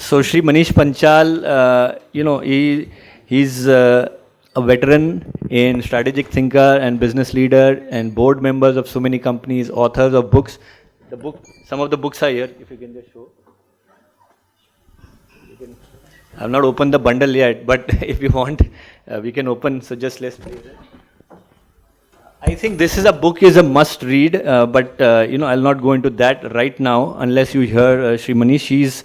So Shri Manish Panchal, he's a veteran in strategic thinker and business leader and board members of so many companies, authors of books. Some of the books are here, if you can just show. I've not opened the bundle yet, but if you want, we can open. So just let's play that. I think this is a must read, but I'll not go into that right now unless you hear Shri Manish. She's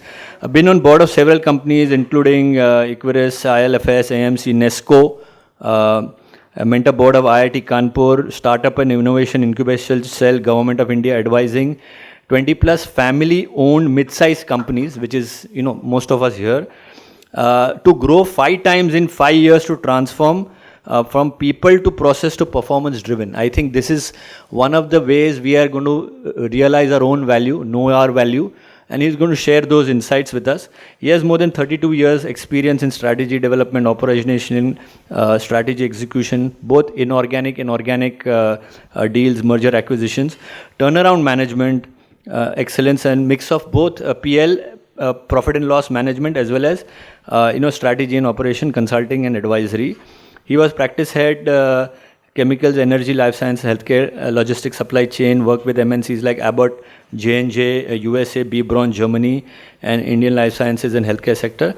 been on board of several companies, including Equirus, ILFS, AMC, Nesco, a mentor board of IIT Kanpur, Startup and Innovation Incubation Cell, Government of India, advising 20 plus family-owned mid-sized companies, which is most of us here, to grow 5 times in 5 years to transform. From people to process to performance driven. I think this is one of the ways we are going to realize our own value, know our value, and he's going to share those insights with us. He has more than 32 years experience in strategy development, operation, strategy execution, both inorganic and organic deals, merger acquisitions, turnaround management, excellence, and mix of both PL, profit and loss management, as well as strategy and operation, consulting and advisory. He was practice head, chemicals, energy, life science, healthcare, logistics, supply chain, worked with MNCs like Abbott, J&J, USA, B. Braun, Germany, and Indian life sciences and healthcare sector.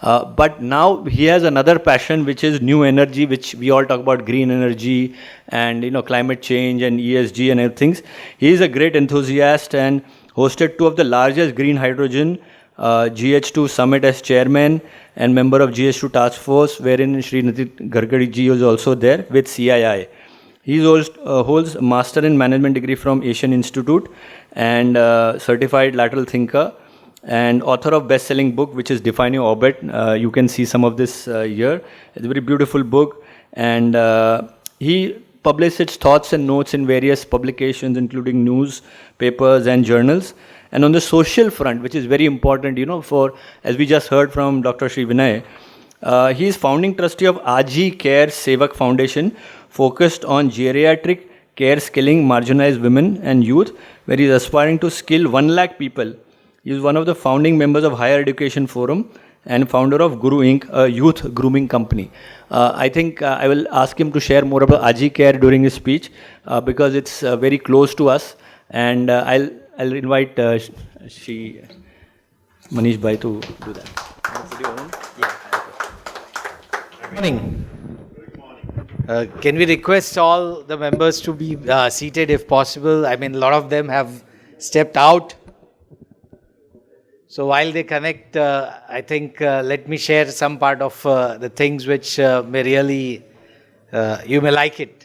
But now he has another passion, which is new energy, which we all talk about, green energy and climate change and ESG and other things. He is a great enthusiast and hosted 2 of the largest green hydrogen GH2 summit as chairman and member of GH2 task force, wherein Shri Nitin Gadkari ji was also there with CII. He holds master in management degree from Asian Institute and certified lateral thinker and author of best-selling book, which is Defining Orbit. You can see some of this here. It's a very beautiful book, and he published its thoughts and notes in various publications, including newspapers and journals. And on the social front, which is very important, for, as we just heard from Dr. Sri Vinay, he is founding trustee of Aji Care Sevak Foundation, focused on geriatric care skilling marginalized women and youth, where he is aspiring to skill 1 lakh people. He is one of the founding members of Higher Education Forum and founder of Guru Inc., a youth grooming company. I think I will ask him to share more about Aji Care during his speech, because it's very close to us, and I'll invite Shri Manish Bhai to do that. Good morning. Can we request all the members to be seated if possible? I mean, a lot of them have stepped out. So while they connect, I think let me share some part of the things which may really, you may like it.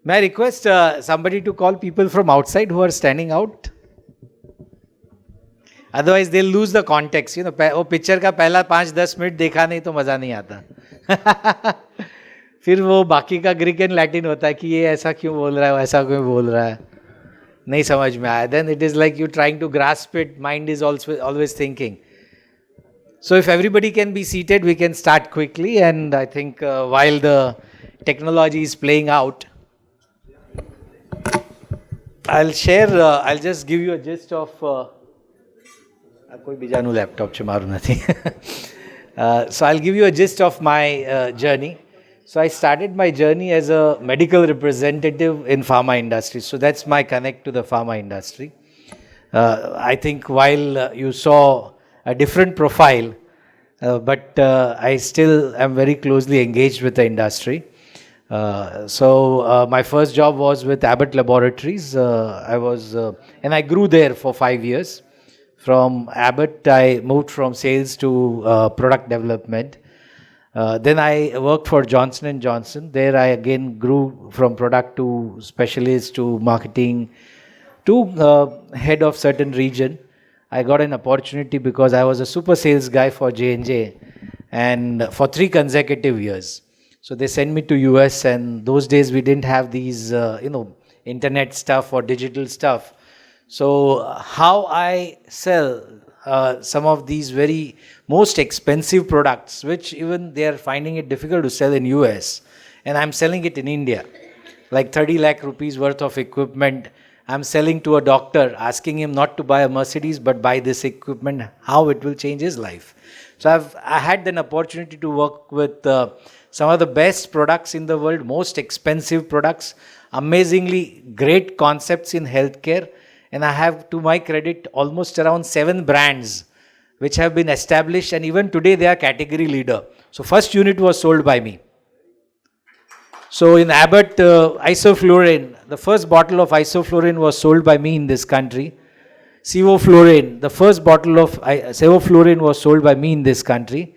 May I request somebody to call people from outside who are standing out? Otherwise they'll lose the context. वो picture का पहला 5-10 minute देखा नहीं तो मज़ा नहीं आता. फिर वो बाकी का ग्रीक एंड लैटिन होता है कि ये ऐसा क्यों बोल रहा है, ऐसा क्यों बोल रहा है, नहीं समझ में आया. Then it is like you trying to grasp it. Mind is also always thinking. So if everybody can be seated, we can start quickly. And I think while the technology is playing out, I'll share, I'll just give you a gist of, कोई बिजानु laptop से मारू नहीं. So I'll give you a gist of my journey. So I started my journey as a medical representative in pharma industry. So that's my connect to the pharma industry. I think while you saw a different profile, but I still am very closely engaged with the industry. So my first job was with Abbott Laboratories. And I grew there for 5 years. From Abbott, I moved from sales to product development. Then I worked for Johnson & Johnson. There I again grew from product to specialist to marketing to head of certain region. I got an opportunity because I was a super sales guy for J&J and for 3 consecutive years. So they sent me to US, and those days we didn't have these, internet stuff or digital stuff. So how I sell some of these very most expensive products, which even they are finding it difficult to sell in US, and I'm selling it in India, like 30 lakh rupees worth of equipment. I'm selling to a doctor, asking him not to buy a Mercedes but buy this equipment, how it will change his life. So I had an opportunity to work with some of the best products in the world, most expensive products, amazingly great concepts in healthcare. And I have, to my credit, almost around 7 brands which have been established, and even today they are category leader. So first unit was sold by me. So in Abbott isoflurane, the first bottle of isoflurane was sold by me in this country. Sevoflurane, the first bottle of sevoflurane was sold by me in this country.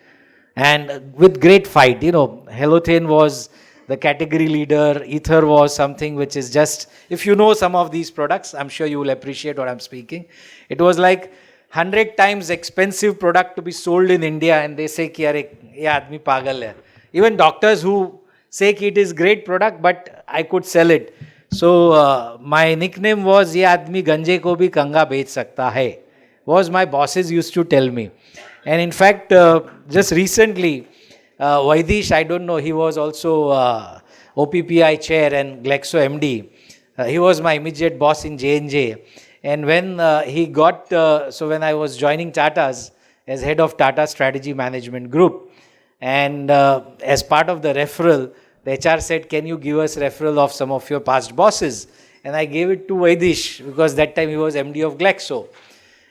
And with great fight, Halothane was the category leader, Ether was something which is just, if you know some of these products, I'm sure you will appreciate what I'm speaking. It was like 100 times expensive product to be sold in India, and they say ki ye aadmi pagal hai. Even doctors who say ki it is great product, but I could sell it. So my nickname was ye aadmi ganje ko bhi kanga bech sakta hai, was my bosses used to tell me. And in fact, just recently, Vaidish, I don't know, he was also OPPI chair and Glaxo MD. He was my immediate boss in J&J. And when he got, so when I was joining Tata's as head of Tata Strategy Management Group, and as part of the referral, the HR said, can you give us referral of some of your past bosses? And I gave it to Vaidish, because that time he was MD of Glaxo.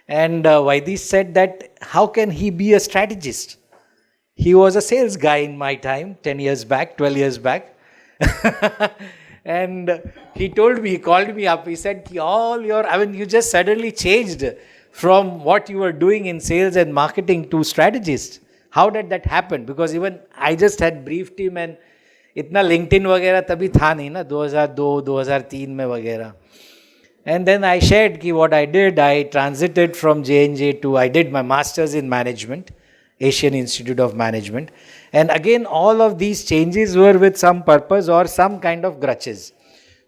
And Vaidish said that, how can he be a strategist? He was a sales guy in my time, 10 years back, 12 years back. And he told me, he called me up, he said, you just suddenly changed from what you were doing in sales and marketing to strategist. How did that happen? Because even I just had briefed him, and itna LinkedIn वगैरह तभी था नहीं ना, 2002, 2003 में वगैरह. And then I shared ki what I did. I transited from J&J to, I did my master's in management, Asian Institute of Management. And again, all of these changes were with some purpose or some kind of grudges.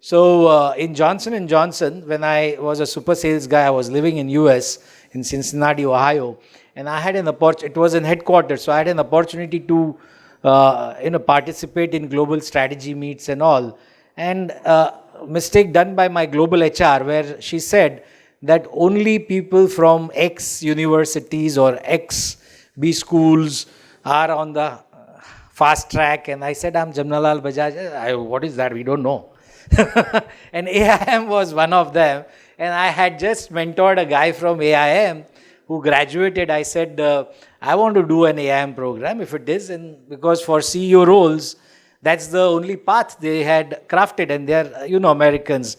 So in Johnson & Johnson, when I was a super sales guy, I was living in US, in Cincinnati, Ohio. And I had an opportunity, it was in headquarters, so I had an opportunity to participate in global strategy meets and all. And mistake done by my global HR, where she said that only people from X universities or X B schools are on the fast track. And I said, I'm Jamnalal Bajaj. What is that? We don't know. And AIM was one of them. And I had just mentored a guy from AIM who graduated. I said, I want to do an AIM program if it is. And because for CEO roles, that's the only path they had crafted. And they are, Americans.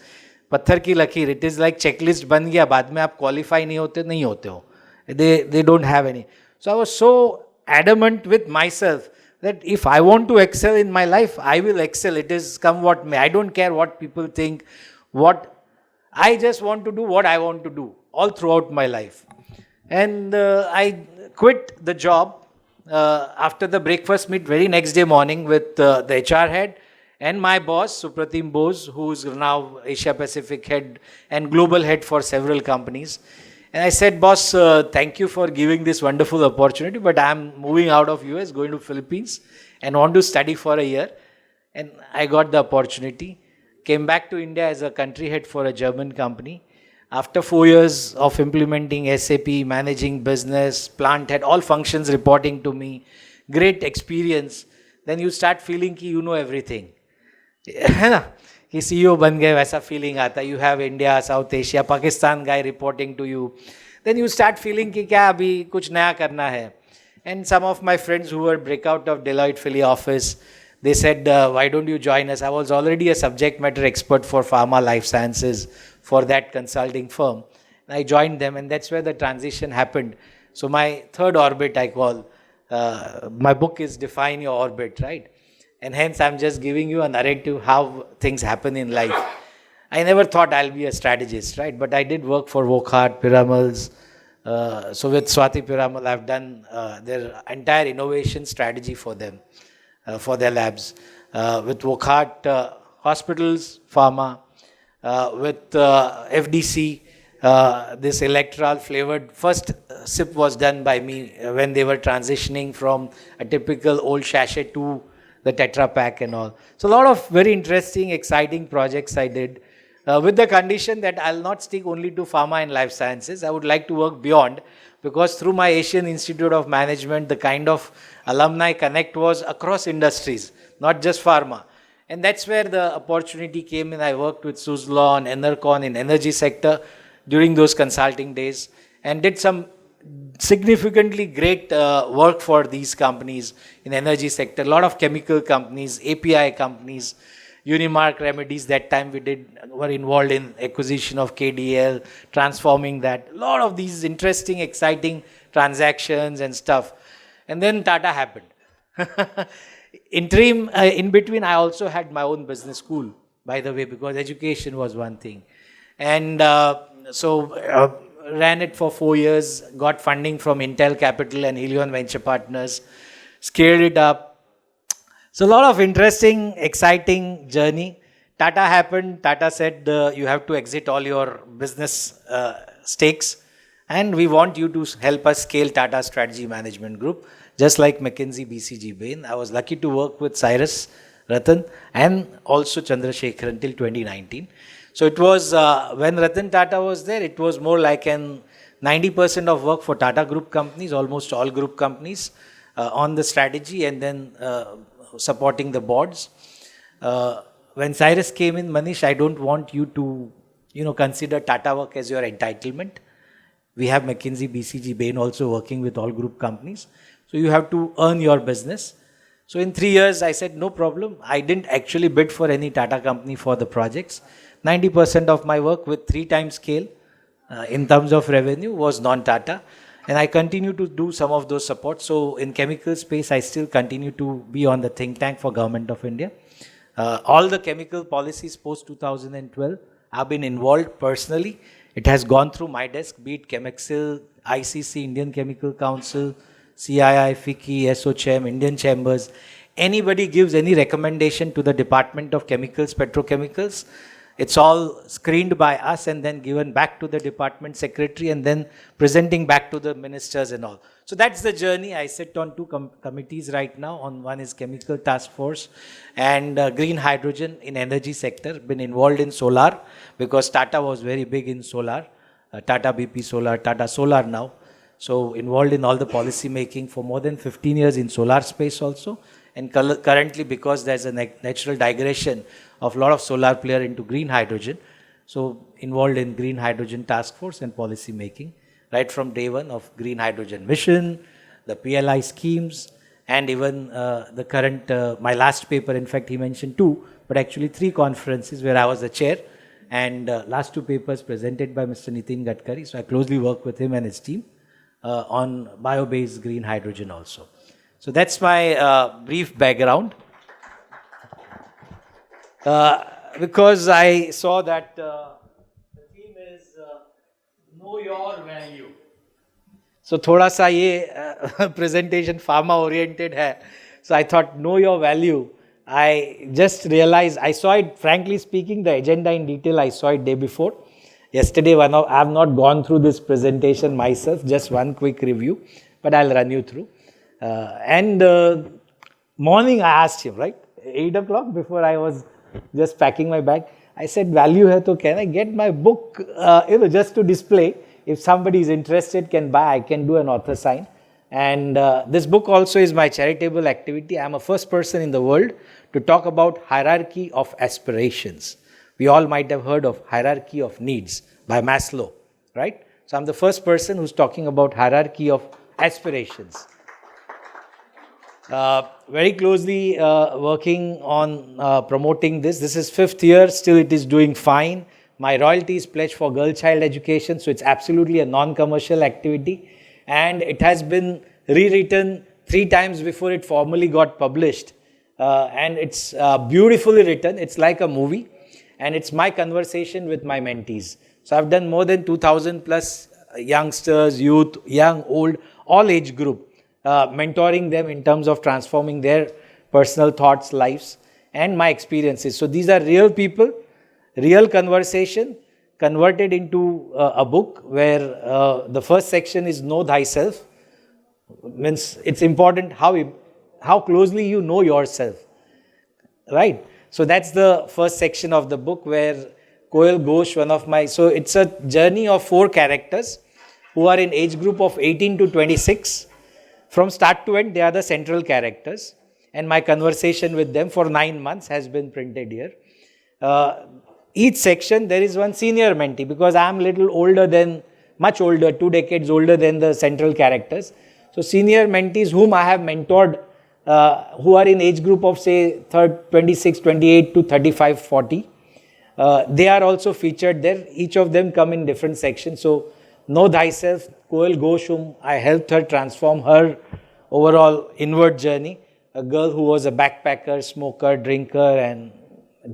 Patthar ki lakir. It is like checklist ban gaya. Baad mein aap qualify nahi hote ho. They don't have any. So I was so adamant with myself that if I want to excel in my life, I will excel. It is come what may. I don't care what people think. I just want to do what I want to do all throughout my life. And I quit the job after the breakfast meet very next day morning with the HR head and my boss, Supratim Bose, who is now Asia Pacific head and global head for several companies. And I said, boss, thank you for giving this wonderful opportunity, but I'm moving out of US, going to Philippines and want to study for a year. And I got the opportunity. Came back to India as a country head for a German company. After 4 years of implementing SAP, managing business, plant head, all functions reporting to me, great experience. Then you start feeling कि you know everything. है ना कि CEO बन गए वैसा feeling आता. You have India, South Asia, Pakistan guy reporting to you. Then you start feeling कि क्या अभी कुछ नया करना है. And some of my friends who were breakout of Deloitte Philly office, they said, why don't you join us? I was already a subject matter expert for pharma life sciences for that consulting firm. And I joined them, and that's where the transition happened. So my third orbit, I call, my book is Define Your Orbit, right? And hence I'm just giving you a narrative how things happen in life. I never thought I'll be a strategist, right? But I did work for Wokhart, Piramals. So with Swati Piramal, I've done their entire innovation strategy for them, for their labs. With Wokhart, hospitals, pharma. With FDC, this electral flavored, first sip was done by me when they were transitioning from a typical old sachet to the Tetra Pak and all. So a lot of very interesting, exciting projects I did. with the condition that I'll not stick only to pharma and life sciences. I would like to work beyond, because through my Asian Institute of Management, the kind of alumni connect was across industries, not just pharma. And that's where the opportunity came in. I worked with Suzlon, Enercon in energy sector during those consulting days, and did some significantly great work for these companies in energy sector. A lot of chemical companies, API companies, Unimark Remedies, that time were involved in acquisition of KDL, transforming that. A lot of these interesting, exciting transactions and stuff. And then Tata happened. Interim, in between, I also had my own business school, by the way, because education was one thing. And ran it for 4 years, got funding from Intel Capital and Helion Venture Partners, scaled it up. So a lot of interesting, exciting journey. Tata happened. Tata said, you have to exit all your business stakes, and we want you to help us scale Tata Strategy Management Group, just like McKinsey, BCG, Bain. I was lucky to work with Cyrus, Ratan, and also Chandrasekhar until 2019. So it was, when Ratan Tata was there, it was more like 90% of work for Tata Group companies, almost all group companies, on the strategy, and then supporting the boards. When Cyrus came in, Manish, I don't want you to, consider Tata work as your entitlement. We have McKinsey, BCG, Bain also working with all group companies. So you have to earn your business. So in 3 years, I said, no problem. I didn't actually bid for any Tata company for the projects. 90% of my work with 3 times scale in terms of revenue was non-Tata. And I continue to do some of those supports. So in chemical space, I still continue to be on the think tank for Government of India. All the chemical policies post 2012, I've been involved personally. It has gone through my desk, be it Chemexil, ICC, Indian Chemical Council, CII, FICCI, SOCHEM, Indian Chambers. Anybody gives any recommendation to the Department of Chemicals, Petrochemicals, it's all screened by us and then given back to the department secretary and then presenting back to the ministers and all. So that's the journey. I sit on 2 committees right now. On one is Chemical Task Force and Green Hydrogen in energy sector. Been involved in solar because Tata was very big in solar. Tata BP Solar, Tata Solar now. So involved in all the policy making for more than 15 years in solar space also. And currently, because there's a natural digression of a lot of solar player into green hydrogen, so involved in Green Hydrogen Task Force and policy making, right from day one of Green Hydrogen Mission, the PLI schemes, and even the current, my last paper, in fact, he mentioned 2, but actually 3 conferences where I was the chair, and last 2 papers presented by Mr. Nitin Gadkari. So I closely work with him and his team on bio-based green hydrogen also. So that's my brief background. Because I saw that the theme is know your value. So thoda sa ye presentation pharma oriented hai. So I thought know your value. I just realized, I saw it, frankly speaking, the agenda in detail, I saw it day before. Yesterday, I have not gone through this presentation myself, just one quick review, but I'll run you through. Morning I asked him, right, 8 o'clock before I was just packing my bag, I said, value hai to can I get my book, just to display. If somebody is interested, can buy, I can do an author sign. And this book also is my charitable activity. I am a first person in the world to talk about hierarchy of aspirations. We all might have heard of hierarchy of needs by Maslow, right? So I'm the first person who's talking about hierarchy of aspirations. Very closely working on promoting this. This is 5th year, still it is doing fine. My royalty is pledged for girl child education, so it's absolutely a non-commercial activity. And it has been rewritten 3 times before it formally got published. And it's beautifully written. It's like a movie. And it's my conversation with my mentees. So I've done more than 2,000 plus youngsters, youth, young, old, all age group. Mentoring them in terms of transforming their personal thoughts, lives, and my experiences. So these are real people, real conversation, converted into a book where the first section is Know Thyself. Means it's important how closely you know yourself, right? So that's the first section of the book where Koel Ghosh, one of my... So it's a journey of 4 characters who are in age group of 18 to 26. From start to end, they are the central characters. And my conversation with them for 9 months has been printed here. Each section, there is one senior mentee, because I am little older than, much older, 2 decades older than the central characters. So senior mentees whom I have mentored, who are in age group of say 26, 28 to 35, 40. They are also featured there. Each of them come in different sections. So know thyself, Koel Ghosh, whom I helped her transform her overall inward journey. A girl who was a backpacker, smoker, drinker and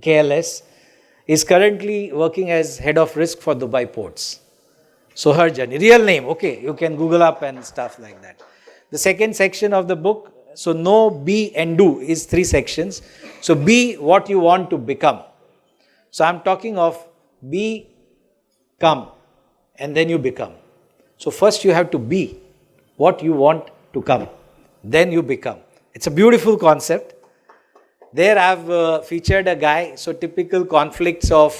careless, is currently working as head of risk for Dubai ports. So her journey, real name, okay, you can Google up and stuff like that. The second section of the book, so know, be and do, is 3 sections. So be what you want to become. So I'm talking of be, come, and then you become. So first you have to be what you want to come, then you become. It's a beautiful concept. There I've featured a guy, so typical conflicts of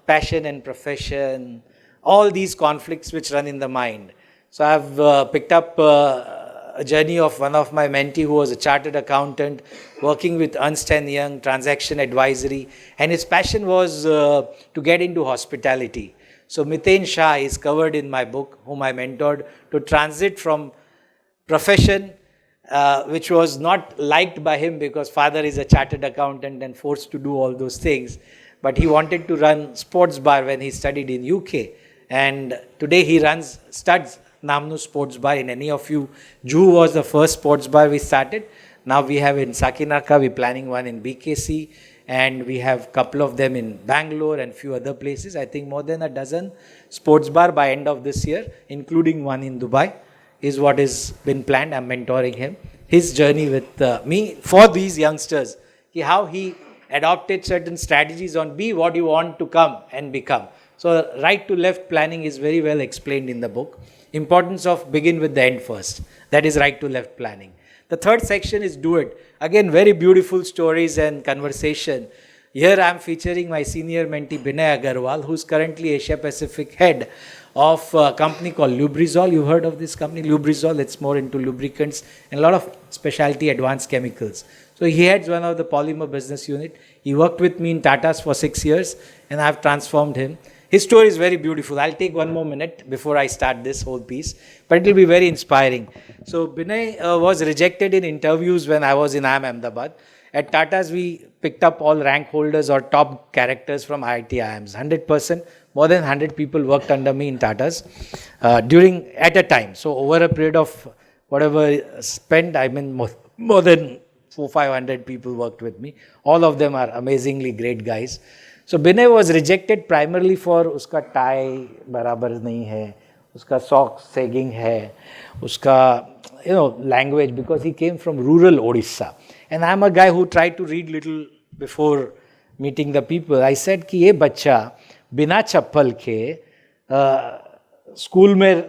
passion and profession, all these conflicts which run in the mind. So I've picked up a journey of one of my mentee who was a chartered accountant working with Ernst & Young, transaction advisory, and his passion was to get into hospitality. So Miten Shah is covered in my book, whom I mentored to transit from profession which was not liked by him because father is a chartered accountant and forced to do all those things. But he wanted to run sports bar when he studied in UK. And today he runs Studs Namnu Sports Bar. In any of you, Juhu was the first sports bar we started. Now we have in Sakinaka, we're planning one in BKC. And we have a couple of them in Bangalore and few other places. I think more than a dozen sports bar by end of this year, including one in Dubai, is what has been planned. I'm mentoring him. His journey with me for these youngsters, how he adopted certain strategies on be what you want to come and become. So right to left planning is very well explained in the book. Importance of begin with the end first. That is right to left planning. The third section is do it. Again, very beautiful stories and conversation. Here I am featuring my senior mentee Binay Agarwal, who is currently Asia Pacific head of a company called Lubrizol. You've heard of this company, Lubrizol. It's more into lubricants and a lot of specialty advanced chemicals. So he heads one of the polymer business unit. He worked with me in Tata's for 6 years and I've transformed him. His story is very beautiful. I'll take 1 more minute before I start this whole piece, but it will be very inspiring. So Binay was rejected in interviews when I was in IIM Ahmedabad. At Tata's, we picked up all rank holders or top characters from IIT IIMs. 100%, more than 100 people worked under me in Tata's at a time. So over a period of whatever spent, I mean more than 400-500 people worked with me. All of them are amazingly great guys. So Binay was rejected primarily for uska tie barabar nahi hai, uska sock sagging hai, uska language, because he came from rural Odisha. And I'm a guy who tried to read little before meeting the people. I said कि ये बच्चा बिना चप्पल के school में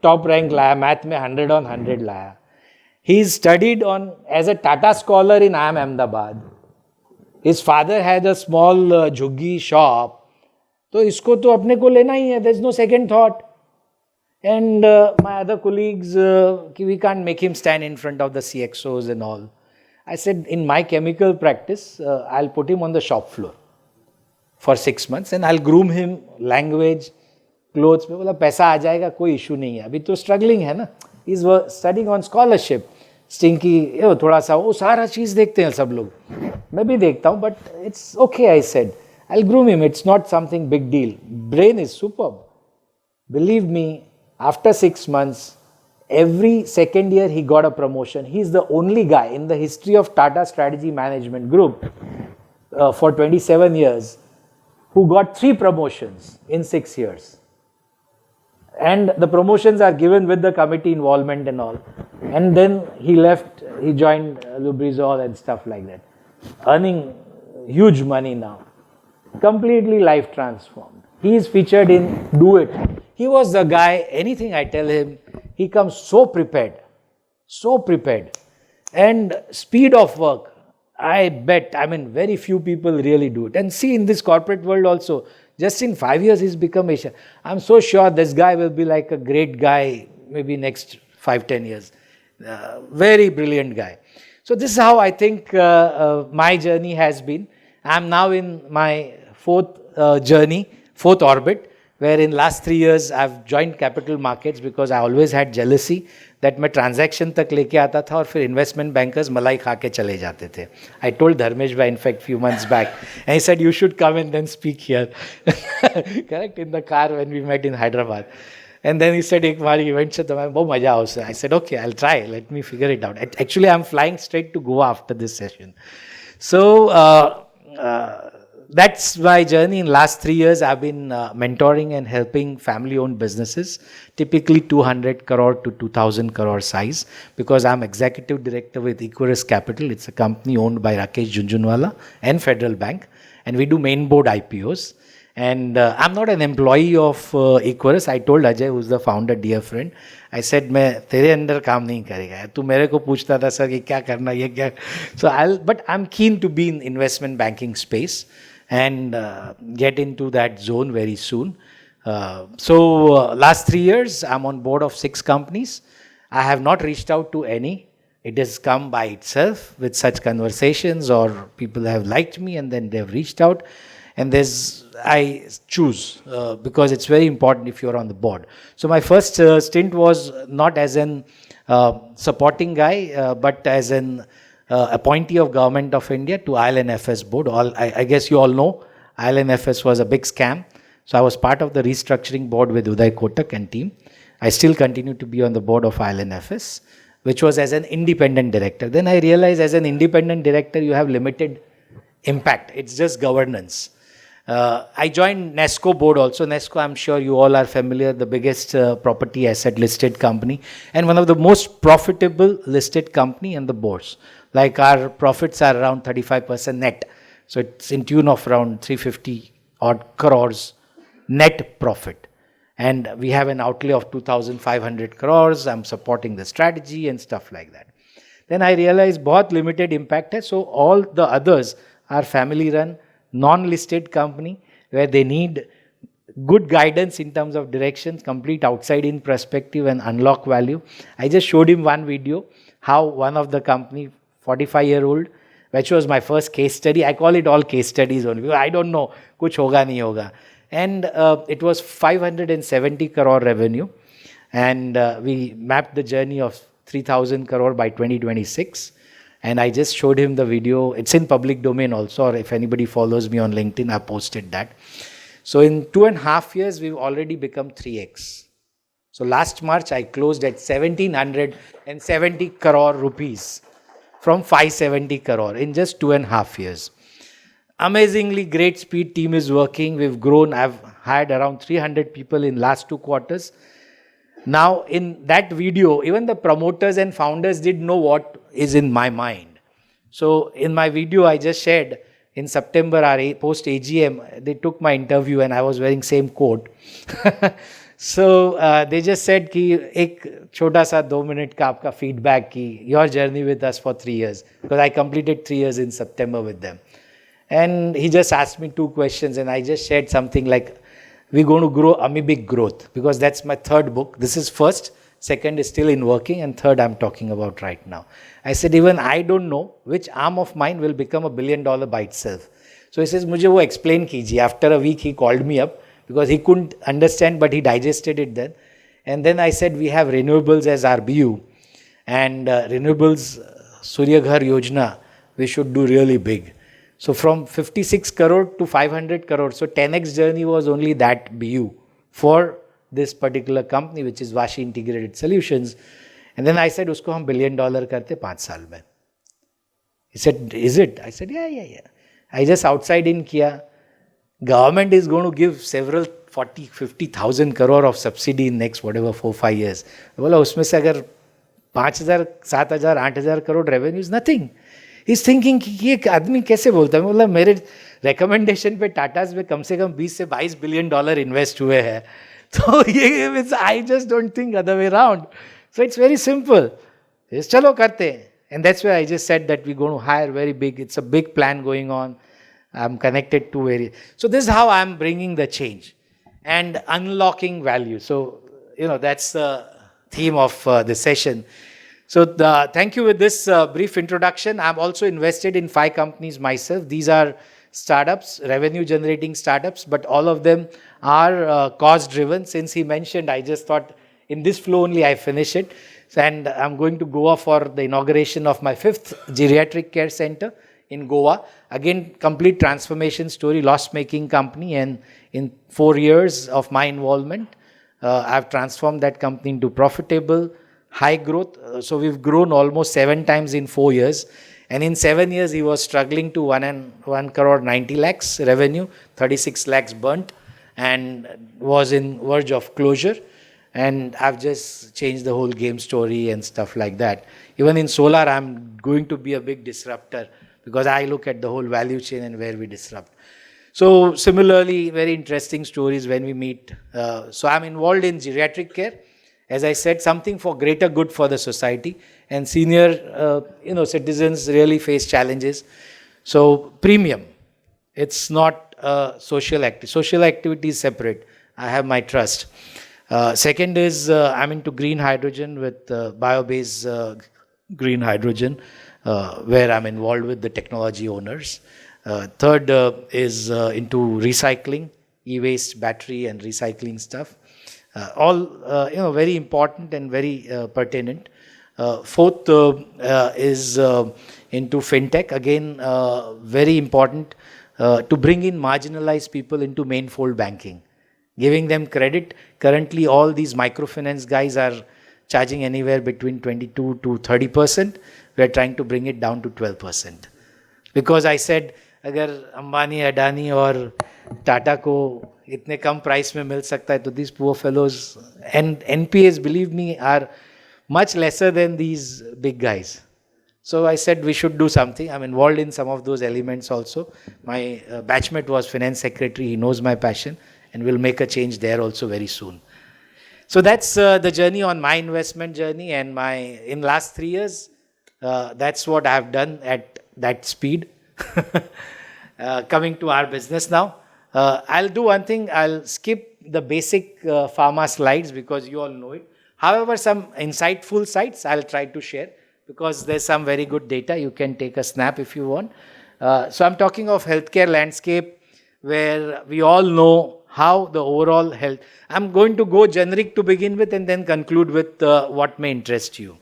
top rank लाया, math में 100 on 100 लाया. He studied as a Tata scholar in IIM Ahmedabad. His father had a small झुग्गी shop. तो इसको तो अपने को लेना ही है. There's no second thought. And my other colleagues, we can't make him stand in front of the CXOs and all. I said, in my chemical practice, I'll put him on the shop floor for 6 months and I'll groom him, language, clothes. मैं बोला पैसा आ जाएगा, कोई issue नहीं है. अभी तो struggling है ना. He's studying on scholarship. Stinky, थोड़ा सा वो सारा चीज़ देखते हैं सब लोग. मैं भी देखता हूँ, but it's okay, I said. I'll groom him. It's not something big deal. Brain is superb. Believe me, after 6 months, every second year he got a promotion. He's the only guy in the history of Tata Strategy Management Group for 27 years who got 3 promotions in 6 years. And the promotions are given with the committee involvement and all. And then he left, he joined Lubrizol and stuff like that. Earning huge money now. Completely life transformed. He is featured in Do It. He was the guy, anything I tell him, he comes so prepared. And speed of work, I bet, very few people really do it. And see, in this corporate world also, Just in 5 years, he's become Asia. I'm so sure this guy will be like a great guy maybe next 5-10 years. Very brilliant guy. So this is how I think my journey has been. I'm now in my fourth orbit, where in last 3 years I've joined capital markets because I always had jealousy that मैं transaction तक लेके आता था और फिर investment bankers मलाई खा के चले जाते थे. I told Dharmesh bhai in fact few months back, and he said you should come and then speak here. Correct, in the car when we met in Hyderabad. And then he said एक बार event से तो मैं बहुत मजा आया उससे. I said okay, I'll try. Let me figure it out. Actually, I'm flying straight to Goa after this session. So that's my journey. In last 3 years, I've been mentoring and helping family-owned businesses, typically 200 crore to 2,000 crore size, because I'm executive director with Equirus Capital. It's a company owned by Rakesh Jhunjhunwala and Federal Bank, and we do main board IPOs. And I'm not an employee of Equirus. I told Ajay, who's the founder, dear friend, I said, मैं तेरे अंदर काम नहीं करेगा. तू मेरे को पूछता था सर कि क्या करना ये क्या. So but I'm keen to be in investment banking space and get into that zone very soon. Last 3 years, I'm on board of 6 companies. I have not reached out to any. It has come by itself with such conversations, or people have liked me and then they've reached out. And I choose because it's very important if you're on the board. So my first stint was not as an supporting guy, but as an appointee of Government of India to IL&FS board. I guess you all know IL&FS was a big scam. So I was part of the restructuring board with Uday Kotak and team. I still continue to be on the board of IL&FS, which was as an independent director. Then I realized as an independent director, you have limited impact. It's just governance. I joined Nesco board also. Nesco, I'm sure you all are familiar, the biggest property asset listed company and one of the most profitable listed company in the boards. Like our profits are around 35% net. So it's in tune of around 350 odd crores net profit. And we have an outlay of 2,500 crores. I'm supporting the strategy and stuff like that. Then I realized बहुत limited impact है. So all the others are family run, non-listed company where they need good guidance in terms of directions, complete outside-in perspective and unlock value. I just showed him one video, how one of the company, 45-year-old, which was my first case study. I call it all case studies only because I don't know, kuch hoga nahi hoga. And it was 570 crore revenue. And we mapped the journey of 3,000 crore by 2026. And I just showed him the video. It's in public domain also, or if anybody follows me on LinkedIn, I posted that. So in 2.5 years, we've already become 3x. So last March, I closed at 1,770 crore rupees from 570 crore in just 2.5 years. Amazingly great speed team is working. We've grown. I've hired around 300 people in last 2 quarters. Now, in that video, even the promoters and founders didn't know what is in my mind. So, in my video, I just shared in September, our post AGM, they took my interview and I was wearing same coat. So, they just said कि एक छोटा सा 2 minute का आपका feedback की your journey with us for 3 years, because I completed 3 years in September with them. And he just asked me 2 questions and I just shared something like, we're going to grow amoebic growth, because that's my 3rd book. This is first, 2nd is still in working, and 3rd I'm talking about right now. I said, even I don't know which arm of mine will become $1 billion by itself. So he says, मुझे वो explain कीजिए. After a week he called me up because he couldn't understand, but he digested it then. And then I said, we have renewables as our BU, and renewables, Surya Ghar Yojana, we should do really big. So from 56 crore to 500 crore. So 10x journey was only that BU for this particular company, which is Vashi Integrated Solutions. And then I said, usko hum $1 billion karte 5 saal mein. He said, is it? I said, yeah. I just outside in kiya. Government is going to give several 40,000-50,000 crore of subsidy in next whatever 4-5 years. बोला उसमें से अगर 5,000, 7,000, 8,000 crore revenue is nothing. He's thinking कि ये आदमी कैसे बोलता है. मतलब मेरे recommendation पे टाटास में कम से कम 20 से 22 billion dollar invest हुए हैं. तो ये I just don't think other way around. So it's very simple. Just चलो करते हैं. And that's why I just said that we're going to hire very big. It's a big plan going on. I'm connected to various. So this is how I'm bringing the change and unlocking value. So, that's the theme of this session. So thank you with this brief introduction. I'm also invested in 5 companies myself. These are startups, revenue generating startups, but all of them are cost driven. Since he mentioned, I just thought in this flow only I finish it. And I'm going to Goa for the inauguration of my 5th geriatric care center in Goa. Again, complete transformation story, loss-making company. And in 4 years of my involvement, I've transformed that company into profitable, high growth. So we've grown almost 7 times in 4 years. And in 7 years, he was struggling to 1 crore 90 lakhs revenue, 36 lakhs burnt, and was in verge of closure. And I've just changed the whole game story and stuff like that. Even in solar, I'm going to be a big disruptor because I look at the whole value chain and where we disrupt. So similarly, very interesting stories when we meet. So I'm involved in geriatric care. As I said, something for greater good for the society. And senior, citizens really face challenges. So premium, it's not social activity. Social activity is separate. I have my trust. Second is I'm into green hydrogen with bio-based green hydrogen, where I'm involved with the technology owners. Third is into recycling, e-waste, battery and recycling stuff. All very important and very pertinent. Fourth is into fintech. Again, very important to bring in marginalized people into main-fold banking. Giving them credit. Currently, all these microfinance guys are charging anywhere between 22 to 30%. We are trying to bring it down to 12%. Because I said, अगर अंबानी, अडानी और टाटा को इतने कम price में मिल सकता है, तो these poor fellows and NPAs, believe me, are much lesser than these big guys. So I said we should do something. I'm involved in some of those elements also. My batchmate was finance secretary. He knows my passion. And we'll make a change there also very soon. So that's the journey on my investment journey, and in last 3 years, that's what I have done at that speed. Coming to our business now, I'll do one thing. I'll skip the basic pharma slides because you all know it. However, some insightful sites I'll try to share because there's some very good data. You can take a snap if you want. So I'm talking of healthcare landscape where we all know how the overall health. I'm going to go generic to begin with and then conclude with what may interest you.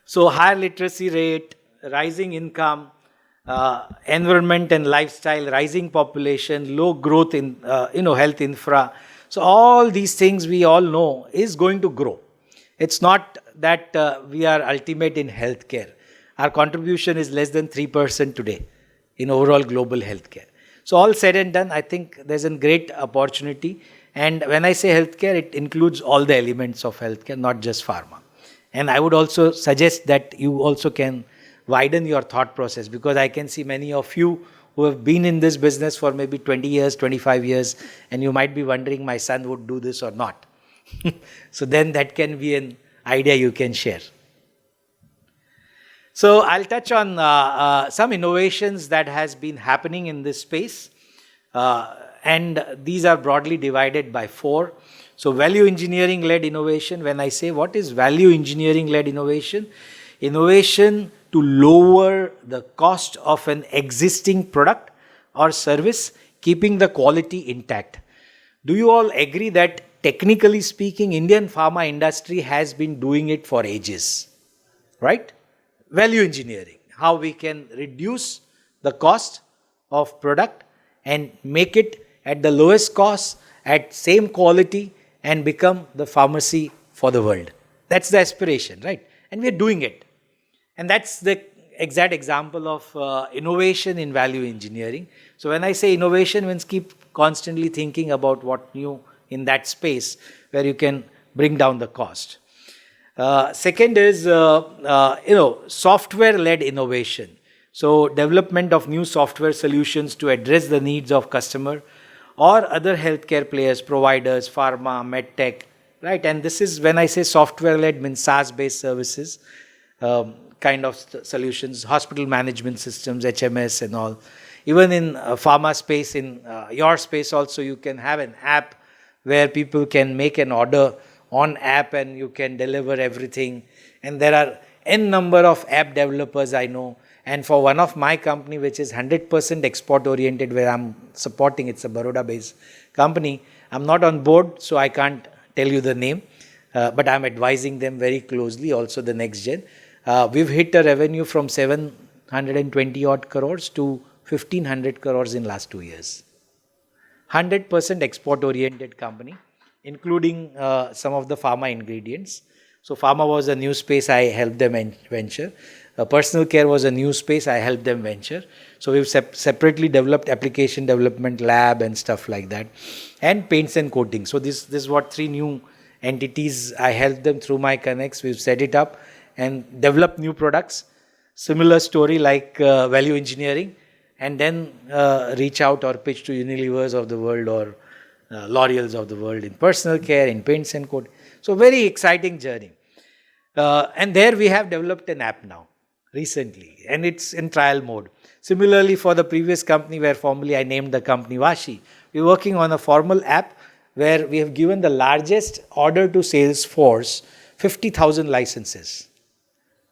So higher literacy rate, rising income, environment and lifestyle, rising population, low growth in health infra. So all these things we all know is going to grow. It's not that we are ultimate in healthcare. Our contribution is less than 3% today in overall global healthcare. So all said and done, I think there's a great opportunity. And when I say healthcare, it includes all the elements of healthcare, not just pharma. And I would also suggest that you also can widen your thought process because I can see many of you who have been in this business for maybe 20 years, 25 years, and you might be wondering, my son would do this or not. So then that can be an idea you can share. So I'll touch on some innovations that has been happening in this space. And these are broadly divided by 4. So value engineering led innovation. When I say what is value engineering led innovation? Innovation to lower the cost of an existing product or service, keeping the quality intact. Do you all agree that technically speaking, Indian pharma industry has been doing it for ages, right? Value engineering, how we can reduce the cost of product and make it at the lowest cost, at same quality and become the pharmacy for the world. That's the aspiration, right? And we're doing it. And that's the exact example of innovation in value engineering. So when I say innovation, means keep constantly thinking about what new in that space where you can bring down the cost. Second is, software-led innovation. So development of new software solutions to address the needs of customer or other healthcare players, providers, pharma, medtech, right? And this is when I say software-led means SaaS-based services, kind of solutions, hospital management systems, HMS and all. Even in pharma space, in your space also, you can have an app where people can make an order on app and you can deliver everything. And there are n number of app developers I know. And for one of my company, which is 100% export oriented, where I'm supporting, it's a Baroda based company. I'm not on board, so I can't tell you the name, but I'm advising them very closely, also the next gen. We've hit a revenue from 720 odd crores to 1500 crores in last 2 years. 100% export oriented company, including some of the pharma ingredients. So pharma was a new space, I helped them venture. Personal care was a new space, I helped them venture. So we've separately developed application development lab and stuff like that. And paints and coatings. So this is what 3 new entities I helped them through my connects. We've set it up and developed new products. Similar story like value engineering. And then reach out or pitch to Unilevers of the world or L'Oreals of the world in personal care, in paints and coatings. So very exciting journey. And there we have developed an app now, recently, and it's in trial mode. Similarly, for the previous company where formerly I named the company Vashi, we're working on a formal app where we have given the largest order to Salesforce, 50,000 licenses.